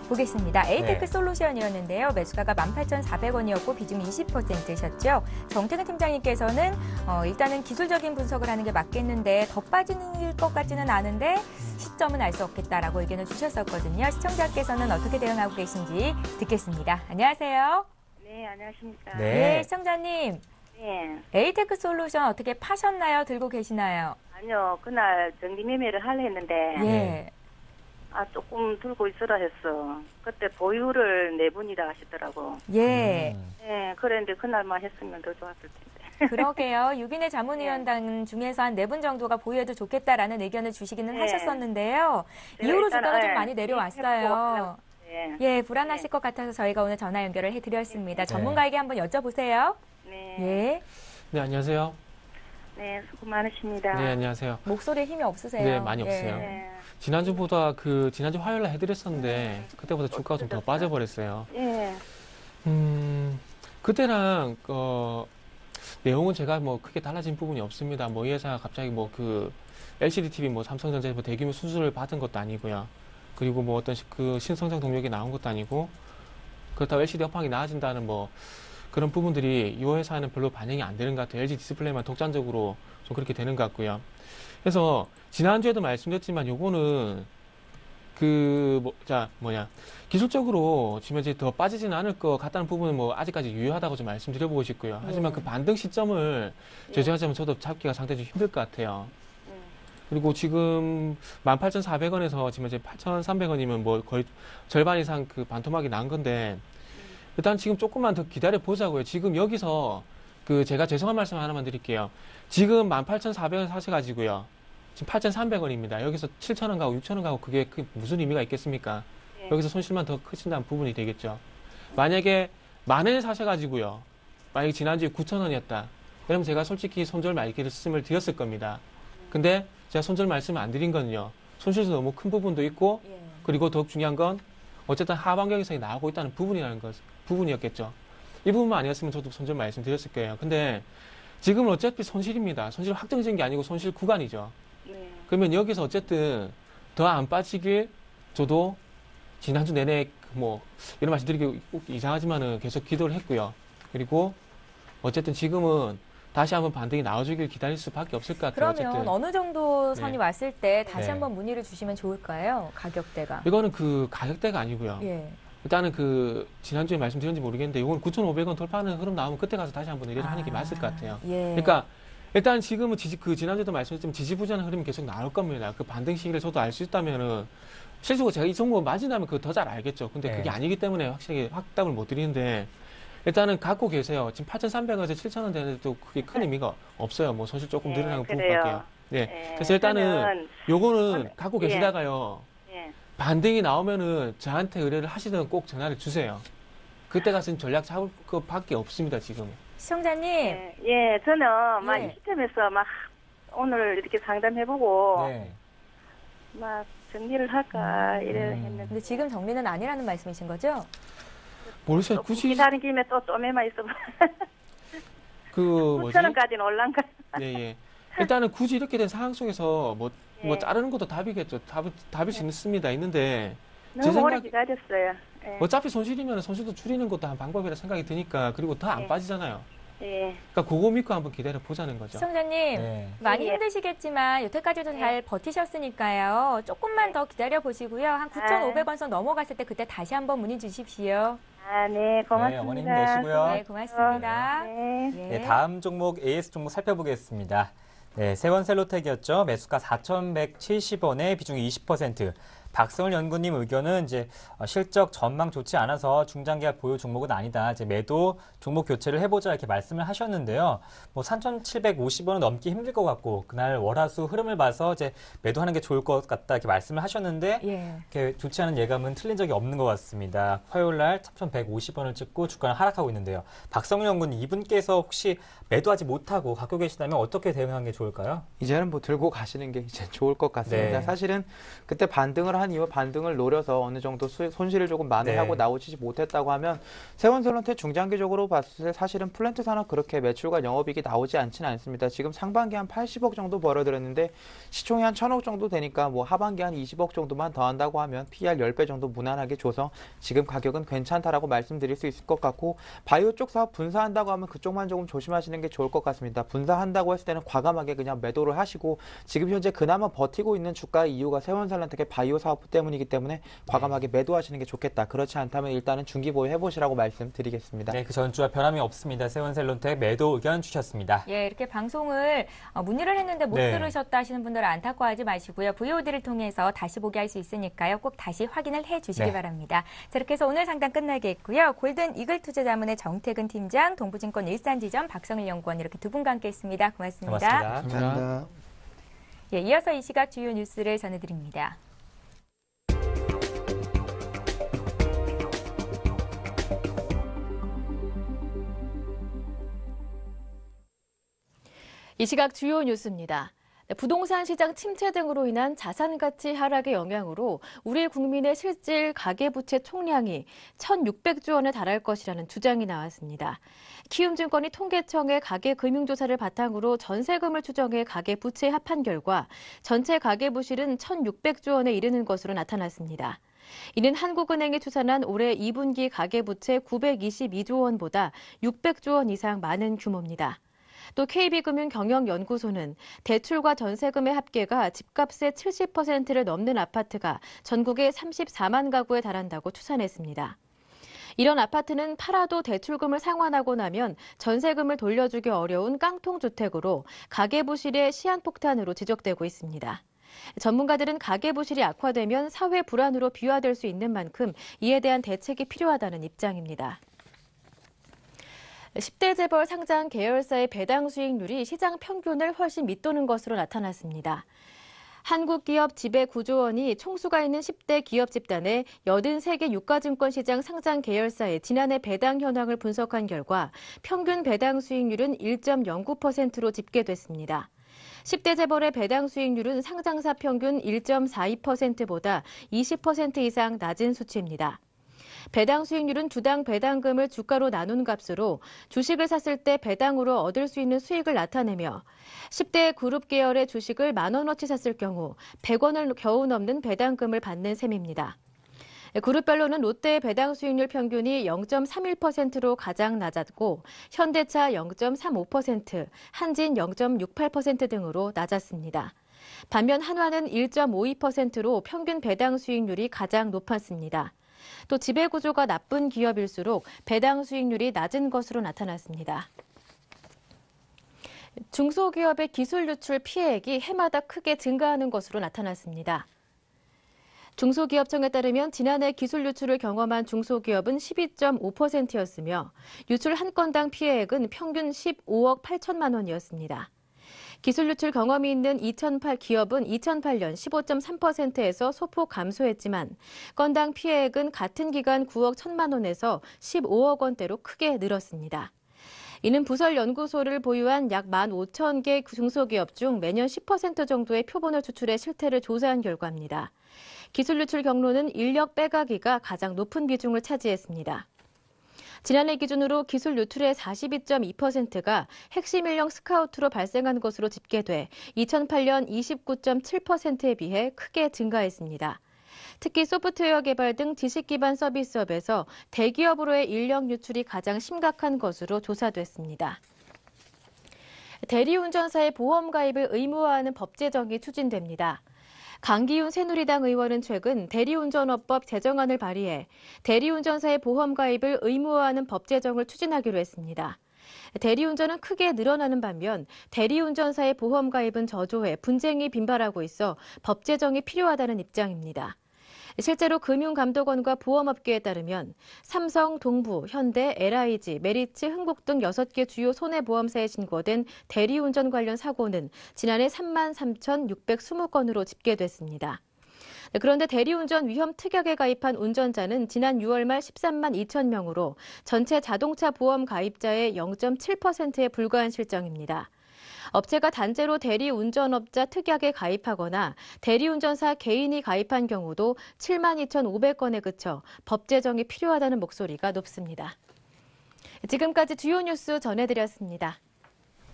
보겠습니다. 에이테크 솔루션이었는데요. 매수가가 18,400원이었고 비중이 20%셨죠. 정태근 팀장님께서는 일단은 기술적인 분석을 하는 게 맞겠는데 더 빠지는 것 같지는 않은데 시점은 알 수 없겠다라고 의견을 주셨었거든요. 시청자께서는 어떻게 대응하고 계신지 듣겠습니다. 안녕하세요. 네, 안녕하십니까. 네, 시청자님. 네. 에이테크 솔루션 어떻게 파셨나요? 들고 계시나요? 아니요, 그날 정리 매매를 하려 했는데, 예. 조금 들고 있으라 했어. 그때 보유를 4분이라 하시더라고. 예. 네, 그랬는데 그날만 했으면 더 좋았을 텐데. 그러게요. 6인의 자문위원단 중에서 한 4분 정도가 보유해도 좋겠다라는 의견을 주시기는 하셨었는데요. 이후로 일단, 주가가 좀 많이 내려왔어요. 네. 예, 불안하실 것 같아서 저희가 오늘 전화 연결을 해드렸습니다. 전문가에게 한번 여쭤보세요. 네. 예. 네, 안녕하세요. 네, 수고 많으십니다. 네, 안녕하세요. 목소리에 힘이 없으세요. 네, 많이 없어요. 네. 지난주보다 지난주 화요일에 해드렸었는데 그때보다 주가가 좀 더 빠져버렸어요. 예. 그때랑 내용은 제가 크게 달라진 부분이 없습니다. 이 회사가 갑자기 LCD TV 삼성전자에서 대규모 수주를 받은 것도 아니고요. 그리고 뭐 어떤 그 신성장 동력이 나온 것도 아니고 그렇다고 LCD 업황이 나아진다는 뭐 그런 부분들이 이 회사는 별로 반영이 안 되는 것 같아요. LG 디스플레이만 독단적으로 좀 그렇게 되는 것 같고요. 그래서 지난주에도 말씀드렸지만 요거는 기술적으로 지금 이제 더 빠지지는 않을 것 같다는 부분은 뭐 아직까지 유효하다고 좀 말씀드려보고 싶고요. 하지만 그 반등 시점을 제시하자면 저도 잡기가 상당히 좀 힘들 것 같아요. 그리고 지금 18,400원에서 지금 이제 8,300원이면 뭐 거의 절반 이상 그 반토막이 난 건데 일단 지금 조금만 더 기다려 보자고요. 지금 여기서 그 제가 죄송한 말씀 하나만 드릴게요. 지금 18,400원 사셔가지고요. 지금 8,300원입니다. 여기서 7,000원 가고 6,000원 가고 그게 무슨 의미가 있겠습니까? 네. 여기서 손실만 더 크신다는 부분이 되겠죠. 만약에 10,000원에 사셔가지고요. 만약에 지난주에 9,000원이었다. 그러면 제가 솔직히 손절 말씀을 드렸을 겁니다. 근데 제가 손절 말씀을 안 드린 건요. 손실도 너무 큰 부분도 있고 그리고 더욱 중요한 건 어쨌든 하방 경직선이 나오고 있다는 부분이었겠죠. 이 부분만 아니었으면 저도 손절 말씀드렸을 거예요. 근데 지금은 어차피 손실입니다. 손실 확정된 게 아니고 손실 구간이죠. 그러면 여기서 어쨌든 더 안 빠지길 저도 지난주 내내 뭐 이런 말씀 드리기 이상하지만은 계속 기도를 했고요. 그리고 어쨌든 지금은 다시 한번 반등이 나와주길 기다릴 수밖에 없을 것 같아요. 그러면 어쨌든. 어느 정도 선이 네. 왔을 때 다시 네. 한번 문의를 주시면 좋을까요? 가격대가. 이거는 그 가격대가 아니고요. 예. 일단은 그 지난주에 말씀드렸는지 모르겠는데 이건 9,500원 돌파하는 흐름 나오면 그때 가서 다시 한번 내려서 하는 게 맞을 것 같아요. 예. 그러니까 일단 지금은 지난주에도 말씀드렸지만 지지부진한 흐름이 계속 나올 겁니다. 그 반등 시기를 저도 알 수 있다면은 실제로 제가 이 종목 맞은다면 그거 더 잘 알겠죠. 근데 네. 그게 아니기 때문에 확실히 확답을 못 드리는데 일단은 갖고 계세요. 지금 8,300원에서 7,000원 되는데도 그게 큰 의미가 없어요. 뭐 손실 조금 늘어나는 부분밖에요. 네. 그래서 일단은 요거는 갖고 계시다가요. 반등이 나오면은 저한테 의뢰를 하시든 꼭 전화를 주세요. 그때 가서 전략 잡을 것밖에 없습니다, 지금. 시청자님. 예, 저는 막 예. 이 시점에서 막 오늘 이렇게 상담해보고 네. 막 정리를 할까 이래 했는데 근데 지금 정리는 아니라는 말씀이신 거죠? 모르겠어요. 또 굳이 기다린 김에 또 좀에만 있어 그 뭐지? 9,000원까지는 올란가. 예, 예. 일단은 굳이 이렇게 된 상황 속에서 뭐 예. 자르는 것도 답이겠죠. 답이 있습니다. 너무 오래 생각- 기다렸어요. 예. 어차피 손실이면 손실도 줄이는 것도 한 방법이라 생각이 드니까 그리고 더 안 예. 빠지잖아요. 예. 그러니까 그거 믿고 한번 기다려 보자는 거죠. 시청자님. 네. 많이 예. 힘드시겠지만 여태까지도 잘 버티셨으니까요. 조금만 더 기다려 보시고요. 한 9,500원 선 넘어갔을 때 그때 다시 한번 문의 주십시오. 아, 네, 고맙습니다. 어머니 힘내시고요. 네, 고맙습니다. 네. 예. 네, 다음 종목 AS 종목 살펴보겠습니다. 네, 세원셀로텍이었죠. 매수가 4,170원에 비중이 20%. 박성을 연구님 의견은 이제 실적 전망 좋지 않아서 중장기화 보유 종목은 아니다. 이제 매도 종목 교체를 해보자 이렇게 말씀을 하셨는데요. 뭐 3,750원은 넘기 힘들 것 같고 그날 월화수 흐름을 봐서 이제 매도하는 게 좋을 것 같다 이렇게 말씀을 하셨는데 예. 이렇게 좋지 않은 예감은 틀린 적이 없는 것 같습니다. 화요일 날 3,150원을 찍고 주가는 하락하고 있는데요. 박성일 연구님 이분께서 혹시 매도하지 못하고 갖고 계시다면 어떻게 대응하는 게 좋을까요? 이제는 뭐 들고 가시는 게 이제 좋을 것 같습니다. 네. 사실은 그때 반등을 한 이후 반등을 노려서 어느 정도 손실을 조금 만회하고 네. 나오지 못했다고 하면 세원셀론테 중장기적으로 봤을 때 사실은 플랜트 산업 그렇게 매출과 영업이익이 나오지 않지는 않습니다. 지금 상반기 한 80억 정도 벌어들였는데 시총이 한 1,000억 정도 되니까 뭐 하반기 한 20억 정도만 더 한다고 하면 PR 10배 정도 무난하게 줘서 지금 가격은 괜찮다라고 말씀드릴 수 있을 것 같고 바이오 쪽 사업 분사한다고 하면 그쪽만 조금 조심하시는 게 좋을 것 같습니다. 분사한다고 했을 때는 과감하게 그냥 매도를 하시고 지금 현재 그나마 버티고 있는 주가의 이유가 세원셀론텍의 바이오 사업 때문이기 때문에 과감하게 매도하시는 게 좋겠다. 그렇지 않다면 일단은 중기 보유 해보시라고 말씀드리겠습니다. 네, 그 전주와 변함이 없습니다. 세원셀론텍 매도 의견 주셨습니다. 예, 이렇게 방송을 문의를 했는데 못 네. 들으셨다 하시는 분들은 안타까워하지 마시고요. VOD를 통해서 다시 보게 할 수 있으니까요. 꼭 다시 확인을 해 주시기 네. 바랍니다. 자, 이렇게 해서 오늘 상담 끝나겠고요. 골든 이글 투자자문의 정태근 팀장, 동부증권 일산지점 박성일 연구원 이렇게 두 분과 함께했습니다. 고맙습니다. 고맙습니다. 감사합니다. 예, 이어서 이 시각 주요 뉴스를 전해드립니다. 이 시각 주요 뉴스입니다. 부동산 시장 침체 등으로 인한 자산 가치 하락의 영향으로 우리 국민의 실질 가계부채 총량이 1,600조 원에 달할 것이라는 주장이 나왔습니다. 키움증권이 통계청의 가계금융조사를 바탕으로 전세금을 추정해 가계부채에 합한 결과 전체 가계부실은 1,600조 원에 이르는 것으로 나타났습니다. 이는 한국은행이 추산한 올해 2분기 가계부채 922조 원보다 600조 원 이상 많은 규모입니다. 또 KB금융경영연구소는 대출과 전세금의 합계가 집값의 70%를 넘는 아파트가 전국에 34만 가구에 달한다고 추산했습니다. 이런 아파트는 팔아도 대출금을 상환하고 나면 전세금을 돌려주기 어려운 깡통주택으로 가계부실의 시한폭탄으로 지적되고 있습니다. 전문가들은 가계부실이 악화되면 사회 불안으로 비화될 수 있는 만큼 이에 대한 대책이 필요하다는 입장입니다. 10대 재벌 상장 계열사의 배당 수익률이 시장 평균을 훨씬 밑도는 것으로 나타났습니다. 한국기업 지배구조원이 총수가 있는 10대 기업 집단의 83개 유가증권시장 상장 계열사의 지난해 배당 현황을 분석한 결과 평균 배당 수익률은 1.09%로 집계됐습니다. 10대 재벌의 배당 수익률은 상장사 평균 1.42%보다 20% 이상 낮은 수치입니다. 배당 수익률은 주당 배당금을 주가로 나눈 값으로 주식을 샀을 때 배당으로 얻을 수 있는 수익을 나타내며 10대 그룹 계열의 주식을 10,000원어치 샀을 경우 100원을 겨우 넘는 배당금을 받는 셈입니다. 그룹별로는 롯데의 배당 수익률 평균이 0.31%로 가장 낮았고 현대차 0.35%, 한진 0.68% 등으로 낮았습니다. 반면 한화는 1.52%로 평균 배당 수익률이 가장 높았습니다. 또 지배구조가 나쁜 기업일수록 배당 수익률이 낮은 것으로 나타났습니다. 중소기업의 기술 유출 피해액이 해마다 크게 증가하는 것으로 나타났습니다. 중소기업청에 따르면 지난해 기술 유출을 경험한 중소기업은 12.5%였으며 유출 한 건당 피해액은 평균 15억 8천만 원이었습니다. 기술 유출 경험이 있는 2008 기업은 2008년 15.3%에서 소폭 감소했지만 건당 피해액은 같은 기간 9억 1천만 원에서 15억 원대로 크게 늘었습니다. 이는 부설연구소를 보유한 약 15,000개 중소기업 중 매년 10% 정도의 표본을 추출해 실태를 조사한 결과입니다. 기술 유출 경로는 인력 빼가기가 가장 높은 비중을 차지했습니다. 지난해 기준으로 기술 유출의 42.2%가 핵심 인력 스카우트로 발생한 것으로 집계돼 2008년 29.7%에 비해 크게 증가했습니다. 특히 소프트웨어 개발 등 지식 기반 서비스업에서 대기업으로의 인력 유출이 가장 심각한 것으로 조사됐습니다. 대리운전사의 보험 가입을 의무화하는 법 제정이 추진됩니다. 강기훈 새누리당 의원은 최근 대리운전업법 제정안을 발의해 대리운전사의 보험 가입을 의무화하는 법 제정을 추진하기로 했습니다. 대리운전은 크게 늘어나는 반면 대리운전사의 보험 가입은 저조해 분쟁이 빈발하고 있어 법 제정이 필요하다는 입장입니다. 실제로 금융감독원과 보험업계에 따르면 삼성, 동부, 현대, LIG, 메리츠, 흥국 등 6개 주요 손해보험사에 신고된 대리운전 관련 사고는 지난해 33,620건으로 집계됐습니다. 그런데 대리운전 위험 특약에 가입한 운전자는 지난 6월 말 13만 2천 명으로 전체 자동차 보험 가입자의 0.7%에 불과한 실정입니다. 업체가 단체로 대리운전업자 특약에 가입하거나 대리운전사 개인이 가입한 경우도 7만 2,500건에 그쳐 법 제정이 필요하다는 목소리가 높습니다. 지금까지 주요 뉴스 전해드렸습니다.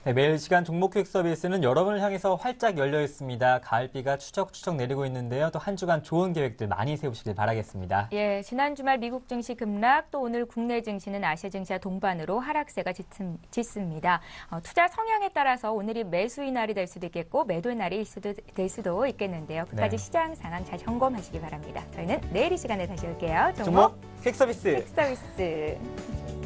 네, 매일 시간 종목교육 서비스는 여러분을 향해서 활짝 열려 있습니다. 가을비가 추적추적 내리고 있는데요. 또 한 주간 좋은 계획들 많이 세우시길 바라겠습니다. 예, 지난 주말 미국 증시 급락, 또 오늘 국내 증시는 아시아 증시와 동반으로 하락세가 짙습니다. 투자 성향에 따라서 오늘이 매수의 날이 될 수도 있겠고 매도의 날이 될 수도 있겠는데요. 끝까지 네. 시장 상황 잘 점검하시기 바랍니다. 저희는 내일 이 시간에 다시 올게요. 종목 퀵 서비스. 퀵 서비스.